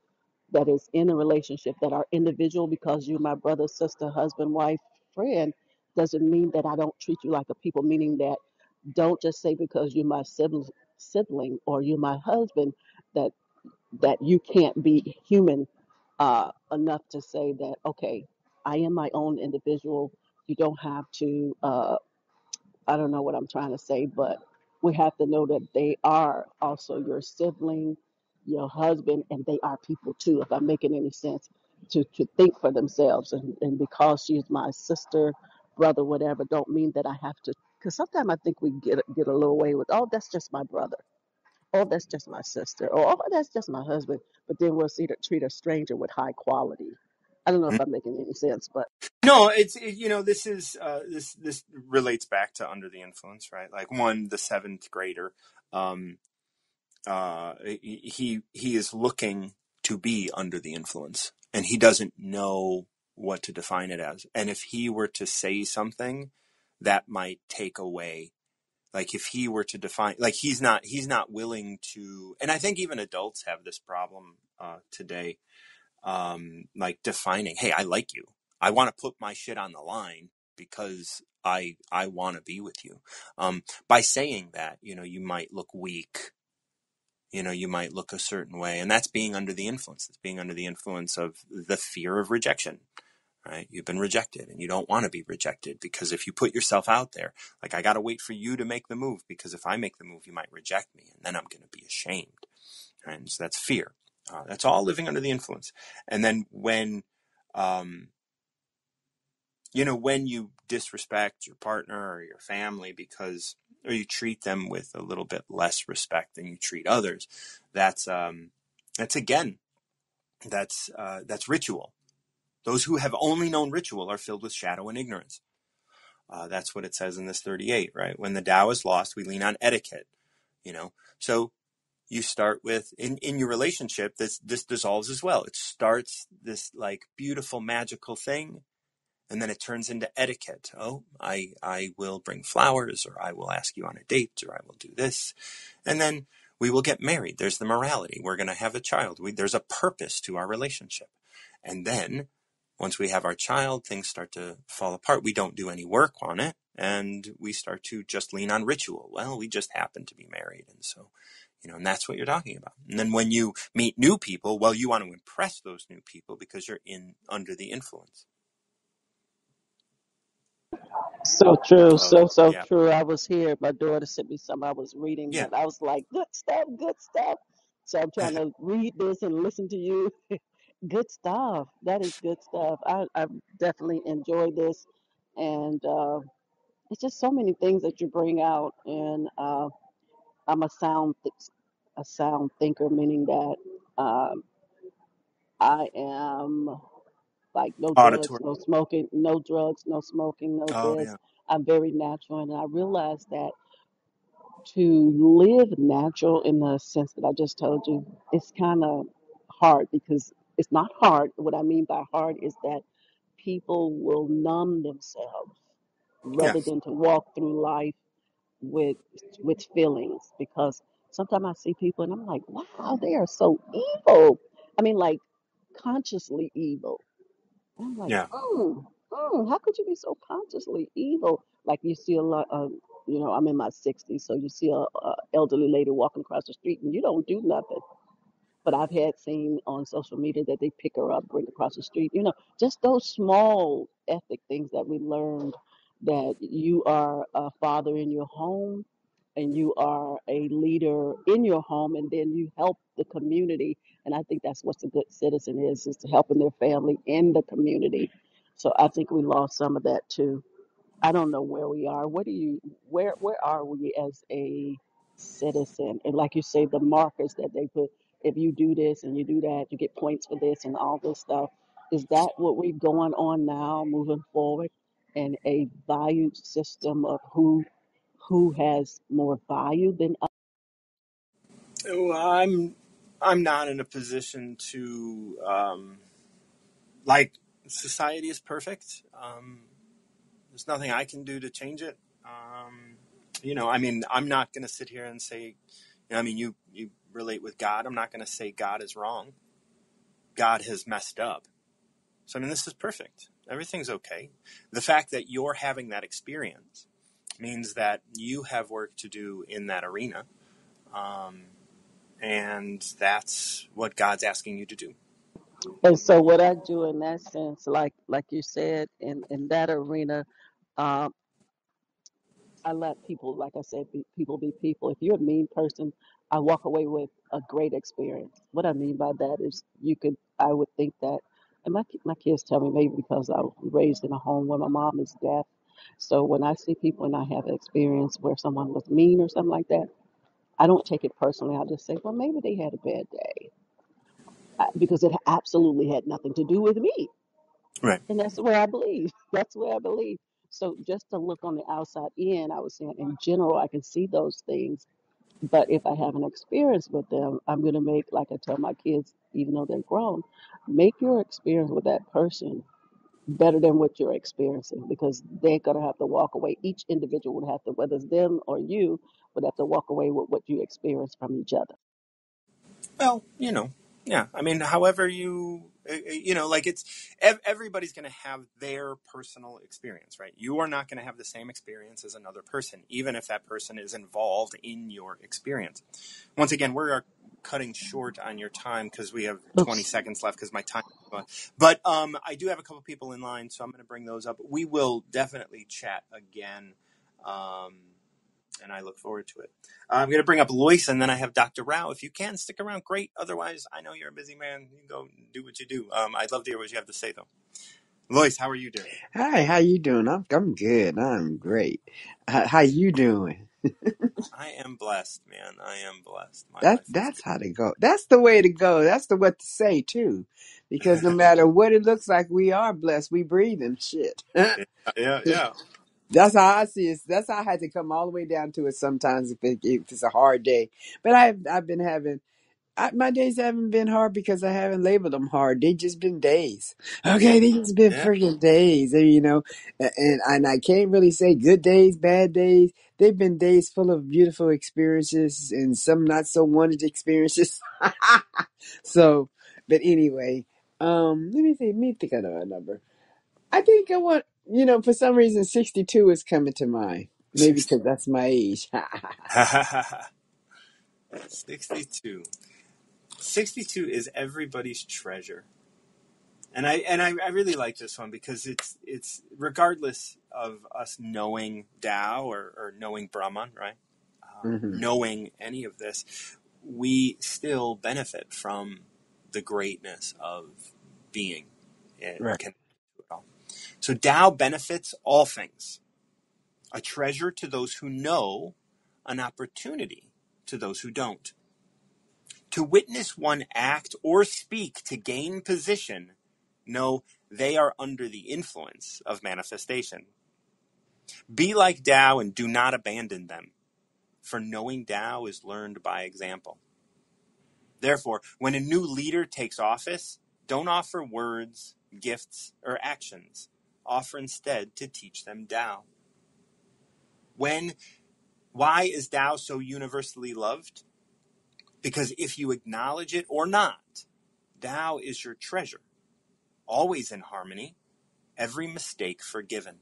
that is in a relationship that are individual because you're my brother, sister, husband, wife, friend, doesn't mean that I don't treat you like a people, meaning that don't just say because you're my sibling or you're my husband that you can't be human enough to say that okay, I am my own individual. You don't have to. I don't know what I'm trying to say, but we have to know that they are also your sibling, your husband, and they are people too. If I'm making any sense, to think for themselves, and because she's my sister, brother, whatever, don't mean that I have to. Because sometimes I think we get a little away with, oh, that's just my brother. Oh, that's just my sister. Or, oh, that's just my husband. But then we'll treat a stranger with high quality. I don't know if I'm making any sense, but No, this is this relates back to under the influence, right? Like the seventh grader, um, he is looking to be under the influence, and he doesn't know what to define it as. And if he were to say something, that might take away. Like if he were to define, like he's not willing to. And I think even adults have this problem today, like defining, hey, I like you. I want to put my shit on the line because I want to be with you. By saying that, you might look weak. You might look a certain way, and that's being under the influence. It's being under the influence of the fear of rejection, right? You've been rejected, and you don't want to be rejected because if you put yourself out there, like I got to wait for you to make the move because if I make the move, you might reject me, and then I'm going to be ashamed. Right? And so that's fear. That's all living under the influence. And then um, when you disrespect your partner or your family or you treat them with a little bit less respect than you treat others, that's again, that's ritual. Those who have only known ritual are filled with shadow and ignorance. That's what it says in this 38, right? When the Tao is lost, we lean on etiquette, So you start with in your relationship, this dissolves as well. It starts this like beautiful magical thing, and then it turns into etiquette. Oh, I will bring flowers, or I will ask you on a date, or I will do this, and then we will get married. There's the morality. We're going to have a child. There's a purpose to our relationship, and then once we have our child, things start to fall apart. We don't do any work on it, and we start to just lean on ritual. Well, we just happen to be married, and so and that's what you're talking about. And then when you meet new people, well, you want to impress those new people because you're under the influence so true, of, so yeah, true. I was here. My daughter sent me some. I was reading, yeah. but I was like, good stuff, good stuff. So I'm trying to read this and listen to you. Good stuff. That is good stuff. I definitely enjoy this, and it's just so many things that you bring out. And I'm a sound thinker, meaning that I am like no drugs, Auditory. no smoking, no drugs, no smoking, no Oh, this. yeah. I'm very natural, and I realized that to live natural in the sense that I just told you, it's kind of hard because it's not hard. What I mean by hard is that people will numb themselves Yeah. rather than to walk through life with feelings. Because sometimes I see people and I'm like, wow, they are so evil. I mean, like consciously evil. I'm like, Yeah. how could you be so consciously evil? Like you see a lot of, I'm in my 60s, so you see a elderly lady walking across the street and you don't do nothing. But I've had seen on social media that they pick her up, bring her across the street. Just those small ethic things that we learned, that you are a father in your home and you are a leader in your home, and then you help the community. And I think that's what a good citizen is to helping their family in the community. So I think we lost some of that too. I don't know where we are. Where are we as a citizen? And like you say, the markers that they put, if you do this and you do that, you get points for this and all this stuff. Is that what we're going on now, moving forward, and a value system of who has more value than others? Well, I'm not in a position to like society is perfect. There's nothing I can do to change it. I mean, I'm not going to sit here and say, I mean, you relate with God. I'm not going to say God is wrong. God has messed up. So, I mean, this is perfect. Everything's okay. The fact that you're having that experience means that you have work to do in that arena. And that's what God's asking you to do. And so what I do in that sense, like you said, in that arena, um, I let people, like I said, people be people. If you're a mean person, I walk away with a great experience. What I mean by that is I would think that, and my kids tell me maybe because I was raised in a home where my mom is deaf. So when I see people and I have an experience where someone was mean or something like that, I don't take it personally. I just say, well, maybe they had a bad day, because it absolutely had nothing to do with me. Right. And that's where I believe. That's where I believe. So just to look on the outside in, I was saying in general, I can see those things. But if I have an experience with them, I'm going to make, like I tell my kids, even though they're grown, make your experience with that person better than what you're experiencing, because they're going to have to walk away. Each individual would have to, whether it's them or you, would have to walk away with what you experience from each other. Well, yeah. I mean, however like everybody's going to have their personal experience, right? You are not going to have the same experience as another person, even if that person is involved in your experience. Once again, we're cutting short on your time because we have 20 Oops. seconds left because my time is gone. But I do have a couple people in line, so I'm going to bring those up. We will definitely chat again. And I look forward to it. I'm going to bring up Lois, and then I have Dr. Rao. If you can, stick around, great. Otherwise, I know you're a busy man. You can go do what you do. I'd love to hear what you have to say, though. Lois, how are you doing? Hi, how you doing? I'm good. I'm great. How you doing? I am blessed, man. I am blessed. My That life is that's how to go. That's the way to go. That's the what to say too, because no matter what it looks like, we are blessed. We breathing shit. good. Yeah. That's how I see it. That's how I had to come all the way down to it. Sometimes if it's a hard day, but I've been having. My days haven't been hard because I haven't labeled them hard. They just been days. Okay, they just been Yeah. freaking days. And I can't really say good days, bad days. They've been days full of beautiful experiences and some not so wanted experiences. So, but anyway, let me see. Let me think of a number. I think I want. For some reason, 62 is coming to mind. Maybe because that's my age. 62. 62 is everybody's treasure. And I really like this one because it's regardless of us knowing Tao or knowing Brahman, right? Hmm. Knowing any of this, we still benefit from the greatness of being and Right. connected to it all. So Tao benefits all things, a treasure to those who know, an opportunity to those who don't. To witness one act or speak to gain position, no, they are under the influence of manifestation. Be like Tao and do not abandon them, for knowing Tao is learned by example. Therefore, when a new leader takes office, don't offer words, gifts, or actions. Offer instead to teach them Tao. Why is Tao so universally loved? Because if you acknowledge it or not, Tao is your treasure, always in harmony, every mistake forgiven.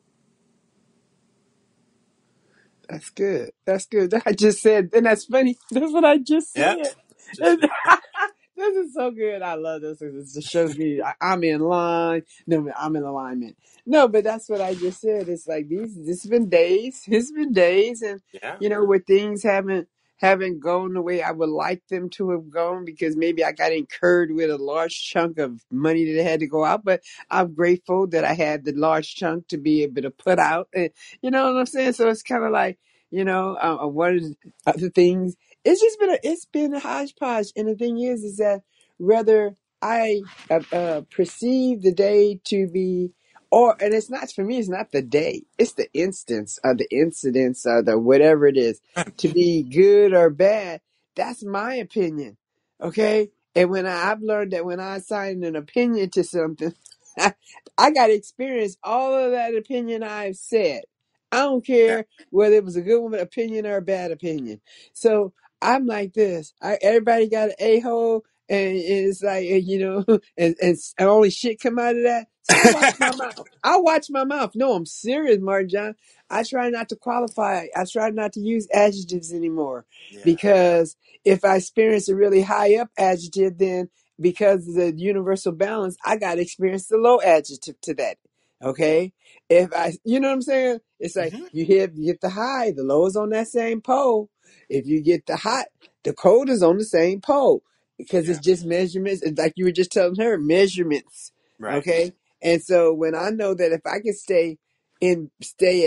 That's good. That's good. I just said, and that's funny. That's what I just Yeah, said. just This is so good. I love this. It just shows me I'm in line. No, I'm in alignment. No, but that's what I just said. It's like this has been days. It's been days, and Yeah. where things haven't gone the way I would like them to have gone because maybe I got incurred with a large chunk of money that had to go out. But I'm grateful that I had the large chunk to be able to put out. And you know what I'm saying? So it's kind of like one of the other things it's been a hodgepodge, and the thing is that whether I perceive the day to be, and it's not for me, it's not the day, it's the instance of the incidents or the whatever it is to be good or bad. That's my opinion, okay? And I've learned that when I assign an opinion to something, I got to experience all of that opinion I've said. I don't Yeah. care whether it was a good woman opinion or a bad opinion. So I'm like this. Everybody got an a-hole, and it's like and only shit come out of that. So I watch my mouth. I watch my mouth. No, I'm serious, Marjan. I try not to qualify. I try not to use adjectives anymore Yeah. because if I experience a really high up adjective, then because of the universal balance, I got to experience the low adjective to that. Okay. If you know what I'm saying? It's like Hmm. you get the high, the low is on that same pole. If you get the hot, the cold is on the same pole because Yeah. it's just measurements. It's like you were just telling her, measurements. Right. Okay. And so when I know that if I can stay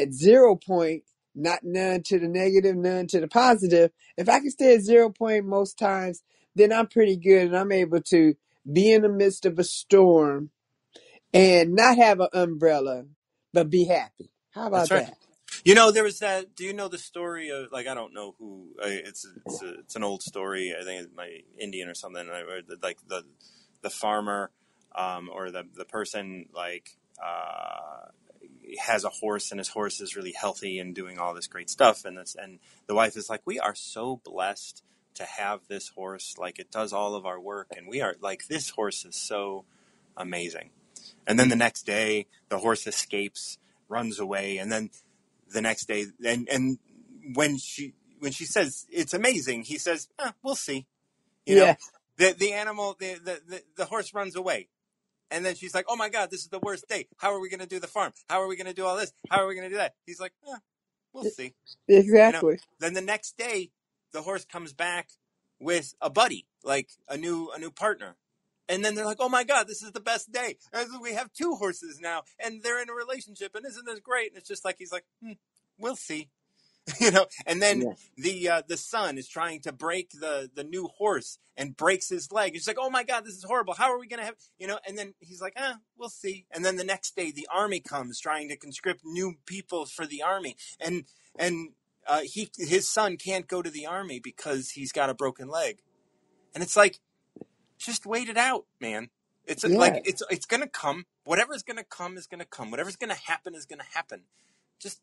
at 0 point, not none to the negative, none to the positive, if I can stay at 0 point most times, then I'm pretty good and I'm able to be in the midst of a storm and not have an umbrella, but be happy. How That's about right. that? There was that. Do you know the story of, like, I don't know who? It's an old story. I think it's my Indian or something. Like the farmer, or the person, like, has a horse, and his horse is really healthy and doing all this great stuff, and the wife is like, we are so blessed to have this horse. Like, it does all of our work, and we are like, this horse is so amazing. And then the next day, the horse escapes, runs away, and then the next day, and when she says it's amazing, he says, we'll see. You know, Yeah. the animal, the horse runs away, and then she's like, oh my God, this is the worst day. How are we going to do the farm? How are we going to do all this? How are we going to do that? He's like, we'll see. You know. Exactly. Then the next day, the horse comes back with a buddy, like a new partner. And then they're like, oh my God, this is the best day. We have two horses now, and they're in a relationship, and isn't this great? And it's just like, he's like, we'll see. And then Yeah. the son is trying to break the new horse and breaks his leg. He's like, oh my God, this is horrible. How are we going to have, and then he's like, we'll see. And then the next day, the army comes trying to conscript new people for the army. And his son can't go to the army because he's got a broken leg. And it's like, just wait it out, man. It's like, Yeah. it's going to come. Whatever's going to come is going to come. Whatever's going to happen is going to happen. Just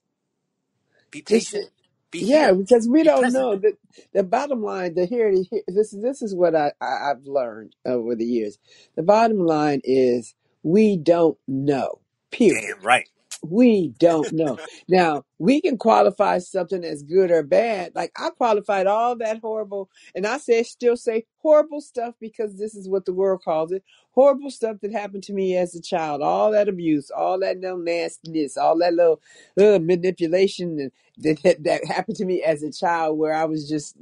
be Just patient. Be yeah, here. because we Be don't present. know the bottom line. This is what I've learned over the years. The bottom line is we don't know. Period. Damn right. We don't know. Now, we can qualify something as good or bad. Like I qualified all that horrible, and still say horrible stuff because this is what the world calls it. Horrible stuff that happened to me as a child. All that abuse, all that little nastiness, all that little manipulation that happened to me as a child where I was just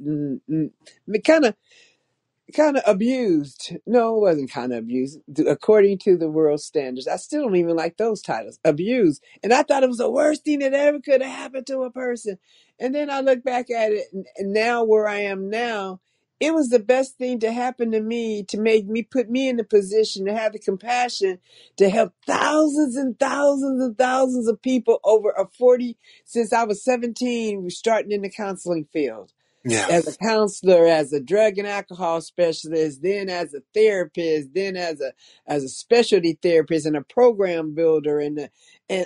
kind of abused. No, it wasn't kind of abused. According to the world standards, I still don't even like those titles. Abused. And I thought it was the worst thing that ever could have happened to a person. And then I look back at it, and now where I am now, it was the best thing to happen to me to put me in the position to have the compassion to help thousands and thousands and thousands of people over a 40, since I was 17, starting in the counseling field Yeah. as a counselor, as a drug and alcohol specialist, then as a therapist, then as a specialty therapist and a program builder, and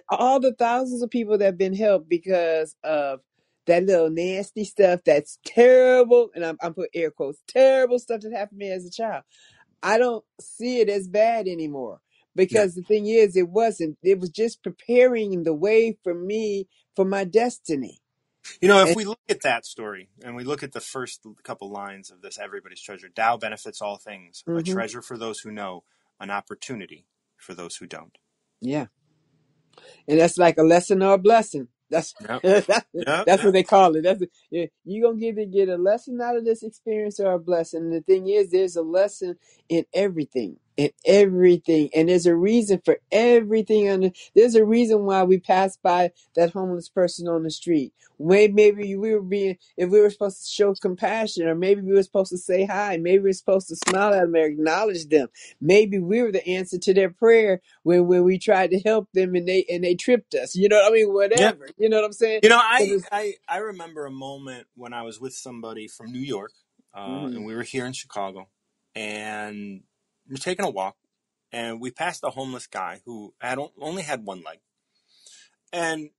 all the thousands of people that have been helped because of that little nasty stuff that's terrible, and I'm putting air quotes, terrible stuff that happened to me as a child. I don't see it as bad anymore No. because the thing is, it wasn't. It was just preparing the way for me for my destiny. If And, we look at that story and we look at the first couple lines of this Everybody's Treasure, Tao benefits all things, a hmm treasure for those who know, an opportunity for those who don't. yeah. And that's like a lesson or a blessing. That's Yep. that's, Yep. that's what Yep. they call it. Yeah, you gonna either get a lesson out of this experience or a blessing. And the thing is, there's a lesson in everything, and there's a reason for everything. There's a reason why we pass by that homeless person on the street. Maybe we were being, if we were supposed to show compassion, or maybe we were supposed to say hi, maybe we were supposed to smile at them or acknowledge them. Maybe we were the answer to their prayer when we tried to help them and they tripped us. You know what I mean? Yep. Whatever. You know what I'm saying? So I remember a moment when I was with somebody from New York, hmm and we were here in Chicago, and we're taking a walk, and we passed a homeless guy who had only had one leg. And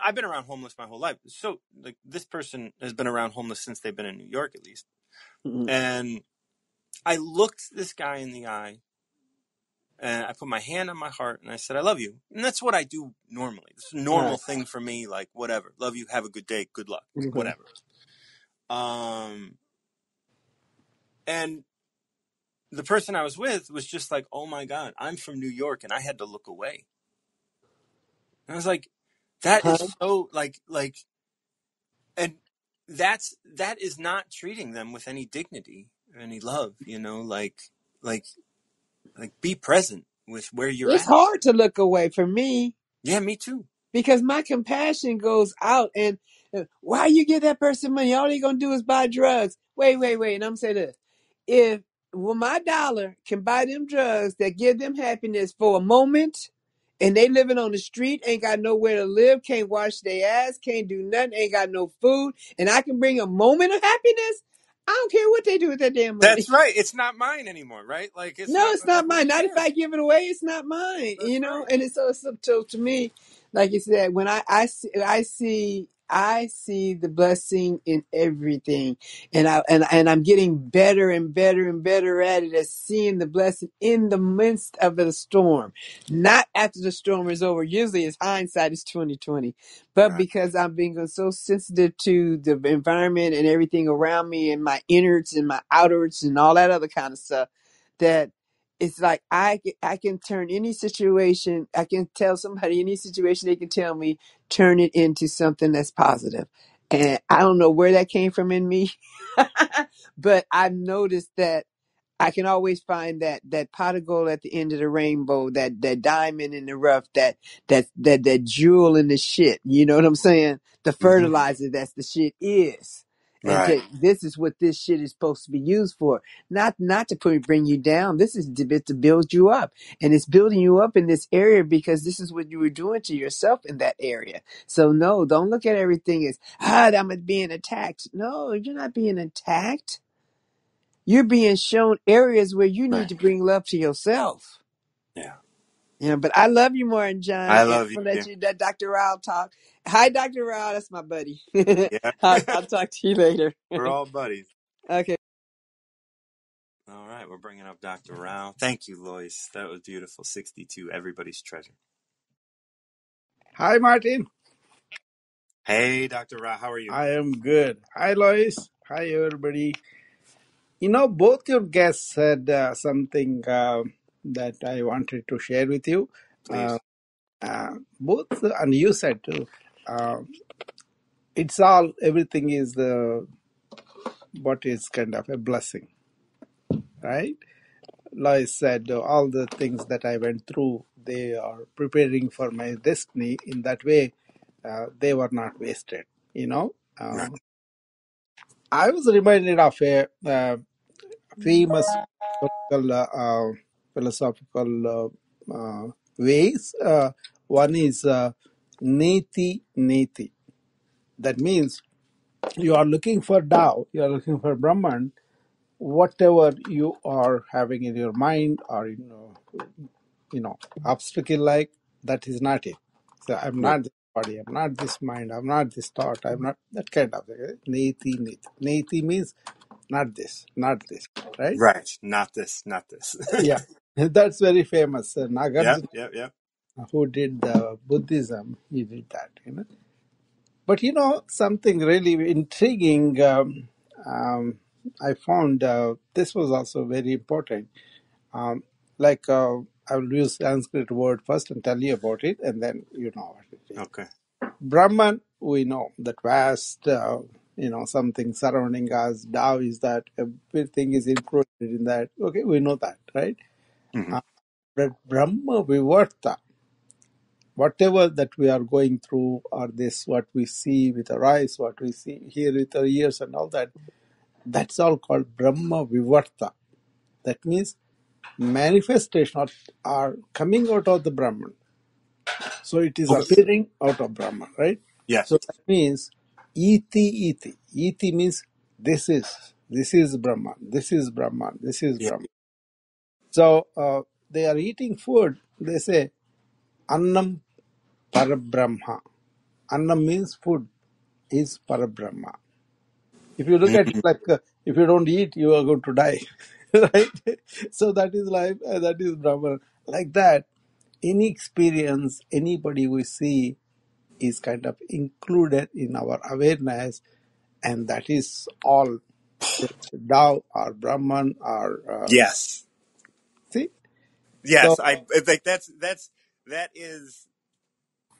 I've been around homeless my whole life. So, like, this person has been around homeless since they've been in New York, at least. hmm And I looked this guy in the eye, and I put my hand on my heart, and I said, "I love you." And that's what I do normally. It's a normal thing for me. Like, whatever, love you, have a good day, good luck, Okay. whatever. And the person I was with was just like, "Oh my God, I'm from New York," and I had to look away. And I was like, "That Huh? is so like." And that is not treating them with any dignity or any love, like be present with where you're It's at. hard to look away for me Yeah, me too. because my compassion goes out. And why you give that person money? All they gonna do is buy drugs. Wait. And I'm saying this: if my dollar can buy them drugs that give them happiness for a moment, and they living on the street, ain't got nowhere to live, can't wash their ass, can't do nothing, ain't got no food, and I can bring a moment of happiness, I don't care what they do with that damn money. That's right. It's not mine anymore, right? Like it's No, not. it's not mine. Not if Yeah, I give it away. It's not mine. that's right. And it's so to me, like you said, when I see the blessing in everything, and I'm getting better and better and better at it, at seeing the blessing in the midst of the storm, not after the storm is over. Usually, it's hindsight is 2020, but Right. because I'm being so sensitive to the environment and everything around me, and my innards and my outards and all that other kind of stuff, that it's like I can turn any situation, I can tell somebody any situation, they can tell me, turn it into something that's positive. And I don't know where that came from in me, but I've noticed that I can always find that pot of gold at the end of the rainbow, that diamond in the rough, that jewel in the shit. You know what I'm saying? The Hmm. fertilizer that's the shit is. And Right. this is what this shit is supposed to be used for. Not to bring you down. This is to build you up. And it's building you up in this area because this is what you were doing to yourself in that area. So no, don't look at everything as, I'm being attacked. No, you're not being attacked. You're being shown areas where you need Right. to bring love to yourself. Yeah. But I love you more, and John, I and love you I'm gonna let too. you let Dr. Rao talk. Hi, Dr. Rao, that's my buddy. Yeah. I'll talk to you later. We're all buddies. Okay. All right, we're bringing up Dr. Rao. Thank you, Lois. That was beautiful. 62, Everybody's Treasure. Hi, Martin. Hey, Dr. Rao, how are you? I am good. Hi, Lois. Hi, everybody. Both your guests said something that I wanted to share with you. Uh, Please. Both, and you said too, uh, everything is what is kind of a blessing, right? Lois said all the things that I went through, they are preparing for my destiny. In that way, they were not wasted, you know. Right. I was reminded of a famous philosophical ways. One is neti neti. That means you are looking for Tao, you are looking for Brahman. Whatever you are having in your mind or obstacle like, that is not it. So I'm Right. not this body, I'm not this mind, I'm not this thought, I'm not that kind of thing. Neti neti. Neti means not this, right? Right. Not this, not this. Yeah, that's very famous. Yep, Nagarjuna, yep, yep. who did the Buddhism, he did that. But something really intriguing. I found this was also very important. Um, like I will use Sanskrit word first and tell you about it, and then you know what it is. Okay. Brahman, we know that vast, something surrounding us. Tao is that everything is included in that. Okay, we know that, right? Hmm. Uh, but Brahma Vivarta, whatever that we are going through, or this, what we see with our eyes, what we see hear with our ears, and all that, that's all called Brahma Vivarta. That means manifestation are coming out of the Brahman. So it is Okay. appearing out of Brahman, right? Yes. So that means iti iti. Iti means this is Brahman, this is Brahman, this is Yeah. Brahman. So they are eating food. They say annam parabrahma. Annam means food is parabrahma. If you look at it Mhm. like if you don't eat, you are going to die, right? So that is life, that is Brahman. Like that, any experience, anybody we see is kind of included in our awareness, and that is all the Tao or Brahman or Yes. see. So Yes. I it's like that is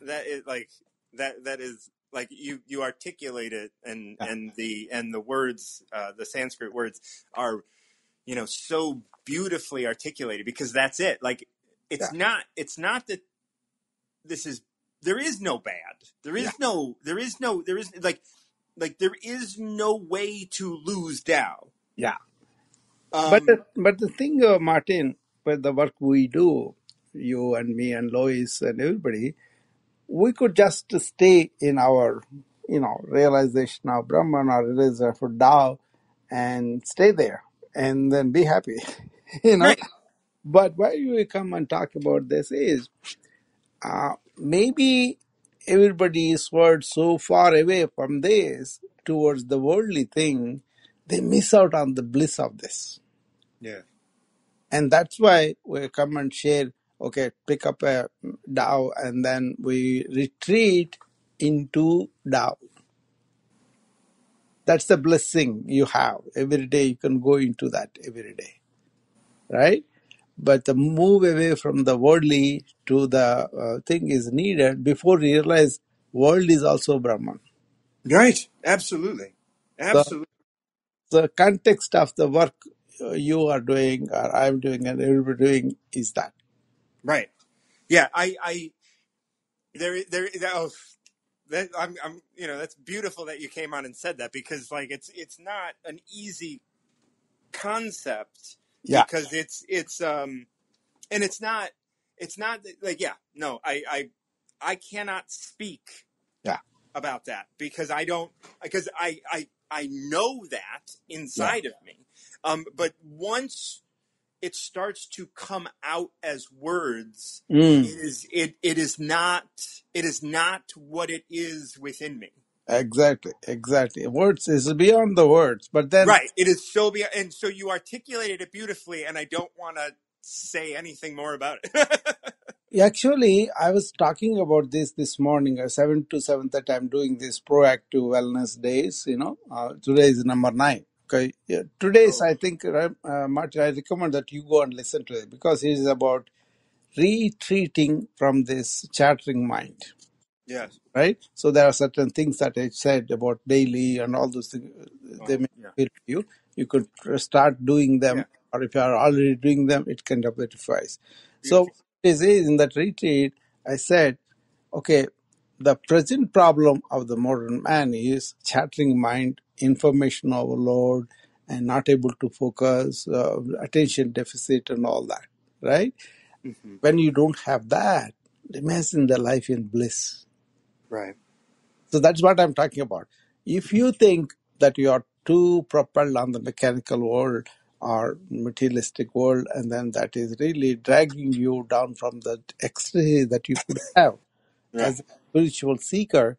that is like that is like you articulate it, and yeah, the words, the Sanskrit words are, so beautifully articulated, because that's it. Like, yeah, it's not that this is there is no bad. There yeah, is no there is no there is like there is no way to lose Tao. yeah. But Um the thing, Martin, with the work we do, you and me and Lois and everybody, we could just stay in our realization of Brahman or realization of Tao and stay there and then be happy, you know. right. But why we come and talk about this is maybe everybody is swerved so far away from this towards the worldly thing, they miss out on the bliss of this. Yeah. And that's why we come and share, okay, pick up a Tao and then we retreat into Tao. That's the blessing you have. Every day you can go into that every day, right? But the move away from the worldly to the thing is needed before you realize world is also Brahman. Right. Absolutely. So Absolutely. the context of the work you are doing or I'm doing and everybody doing is that. Right. Yeah, I there oh, that I'm that's beautiful that you came on and said that, because like it's not an easy concept, Yeah, because it's and it's not like, yeah, no, I cannot speak yeah, about that, because I know that yeah. inside of me, but once it starts to come out as words, Mm, it is not what it is within me. exactly, exactly. Words is beyond the words, but then Right. It is so and so you articulated it beautifully, and I don't want to say anything more about it. actually, I was talking about this morning. 7 to 7:30, I'm doing this proactive wellness days. Today is number 9. Okay, yeah, today's Oh, I think, Martin, I recommend that you go and listen to it because it is about retreating from this chattering mind. yes. Right? So there are certain things that I said about daily and all those things. They Oh, may yeah. appeal to you. You could start doing Yeah. them, or if you are already doing them, it kind of verifies. So Beautiful. what it is in that retreat, I said, okay, the present problem of the modern man is chattering mind, information overload, and not able to focus, attention deficit, and all that. Right? Hmm. When you don't have that, imagine the life in bliss. Right. So that's what I'm talking about. If you think that you are too propelled on the mechanical world or materialistic world, and then that is really dragging you down from the ecstasy that you could have Yeah. as a spiritual seeker,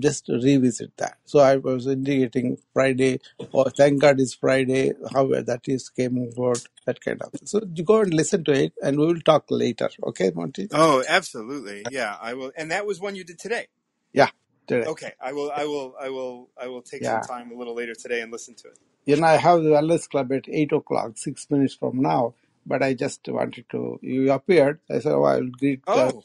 just revisit that. So I was indicating Friday, or thank God it's Friday, how that is came about, that kind of thing. So you go and listen to it, and we will talk later. Okay, Monty? Oh, absolutely. Yeah, I will. And that was one you did today. Yeah. today. Okay, I will take some Yeah. time a little later today and listen to it. I have the wellness club at 8 o'clock, 6 minutes from now. But I just wanted to, you appeared. I said, oh, I'll greet Oh,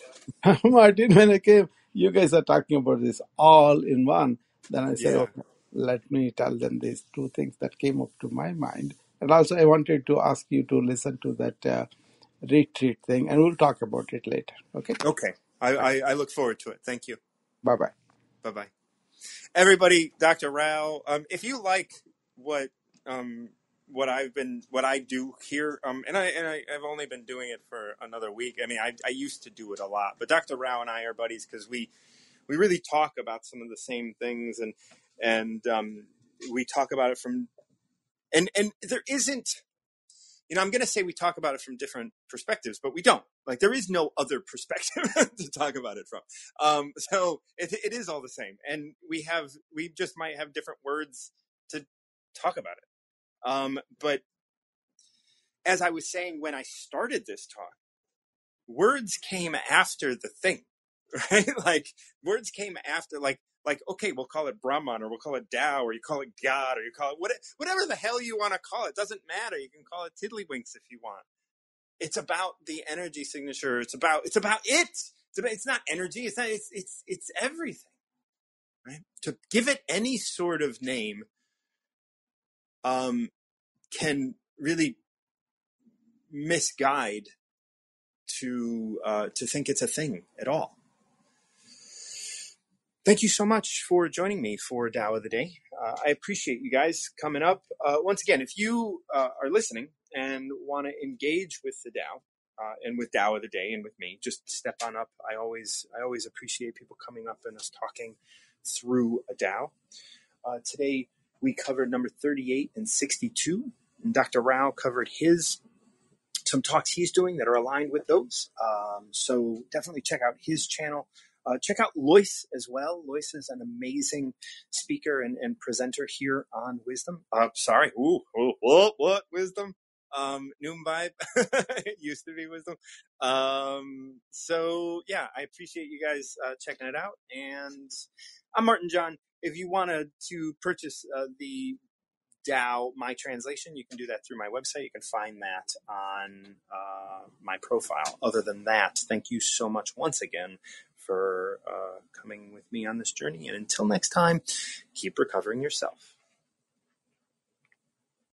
Martin. When I came, you guys are talking about this all in one. Then I said, yeah. okay, let me tell them these two things that came up to my mind. And also I wanted to ask you to listen to that retreat thing, and we'll talk about it later. Okay? Okay. I look forward to it. Thank you. Bye-bye. Bye-bye. Everybody, Dr. Rao, if you like what what I do here, and I've only been doing it for another week. I mean, I used to do it a lot, but Dr. Rao and I are buddies because we really talk about some of the same things, and we talk about it from and there isn't. I'm going to say we talk about it from different perspectives, but we don't. Like, there is no other perspective to talk about it from. So it is all the same. And we just might have different words to talk about it. But as I was saying, when I started this talk, words came after the thing, right? Like, words came after, like, okay, we'll call it Brahman, or we'll call it Tao, or you call it God, or you call it whatever the hell you want to call it. Doesn't matter. You can call it Tiddlywinks if you want. It's about the energy signature. It's about it. It's not energy. It's not. It's everything, right? To give it any sort of name, can really misguide to think it's a thing at all. Thank you so much for joining me for Tao of the Day. I appreciate you guys coming up. Once again, if you are listening and want to engage with the Tao and with Tao of the Day and with me, just step on up. I always appreciate people coming up and us talking through a Tao. Today we covered number 38 and 62, and Dr. Rao covered some talks he's doing that are aligned with those. So definitely check out his channel. Check out Lois as well. Lois is an amazing speaker and presenter here on Wisdom. Sorry. What Wisdom? Noon Vibe. It used to be Wisdom. So yeah, I appreciate you guys checking it out. And I'm Martin John. If you wanted to purchase the Tao, my translation, you can do that through my website. You can find that on my profile. Other than that, thank you so much once again for coming with me on this journey. And until next time, keep recovering yourself.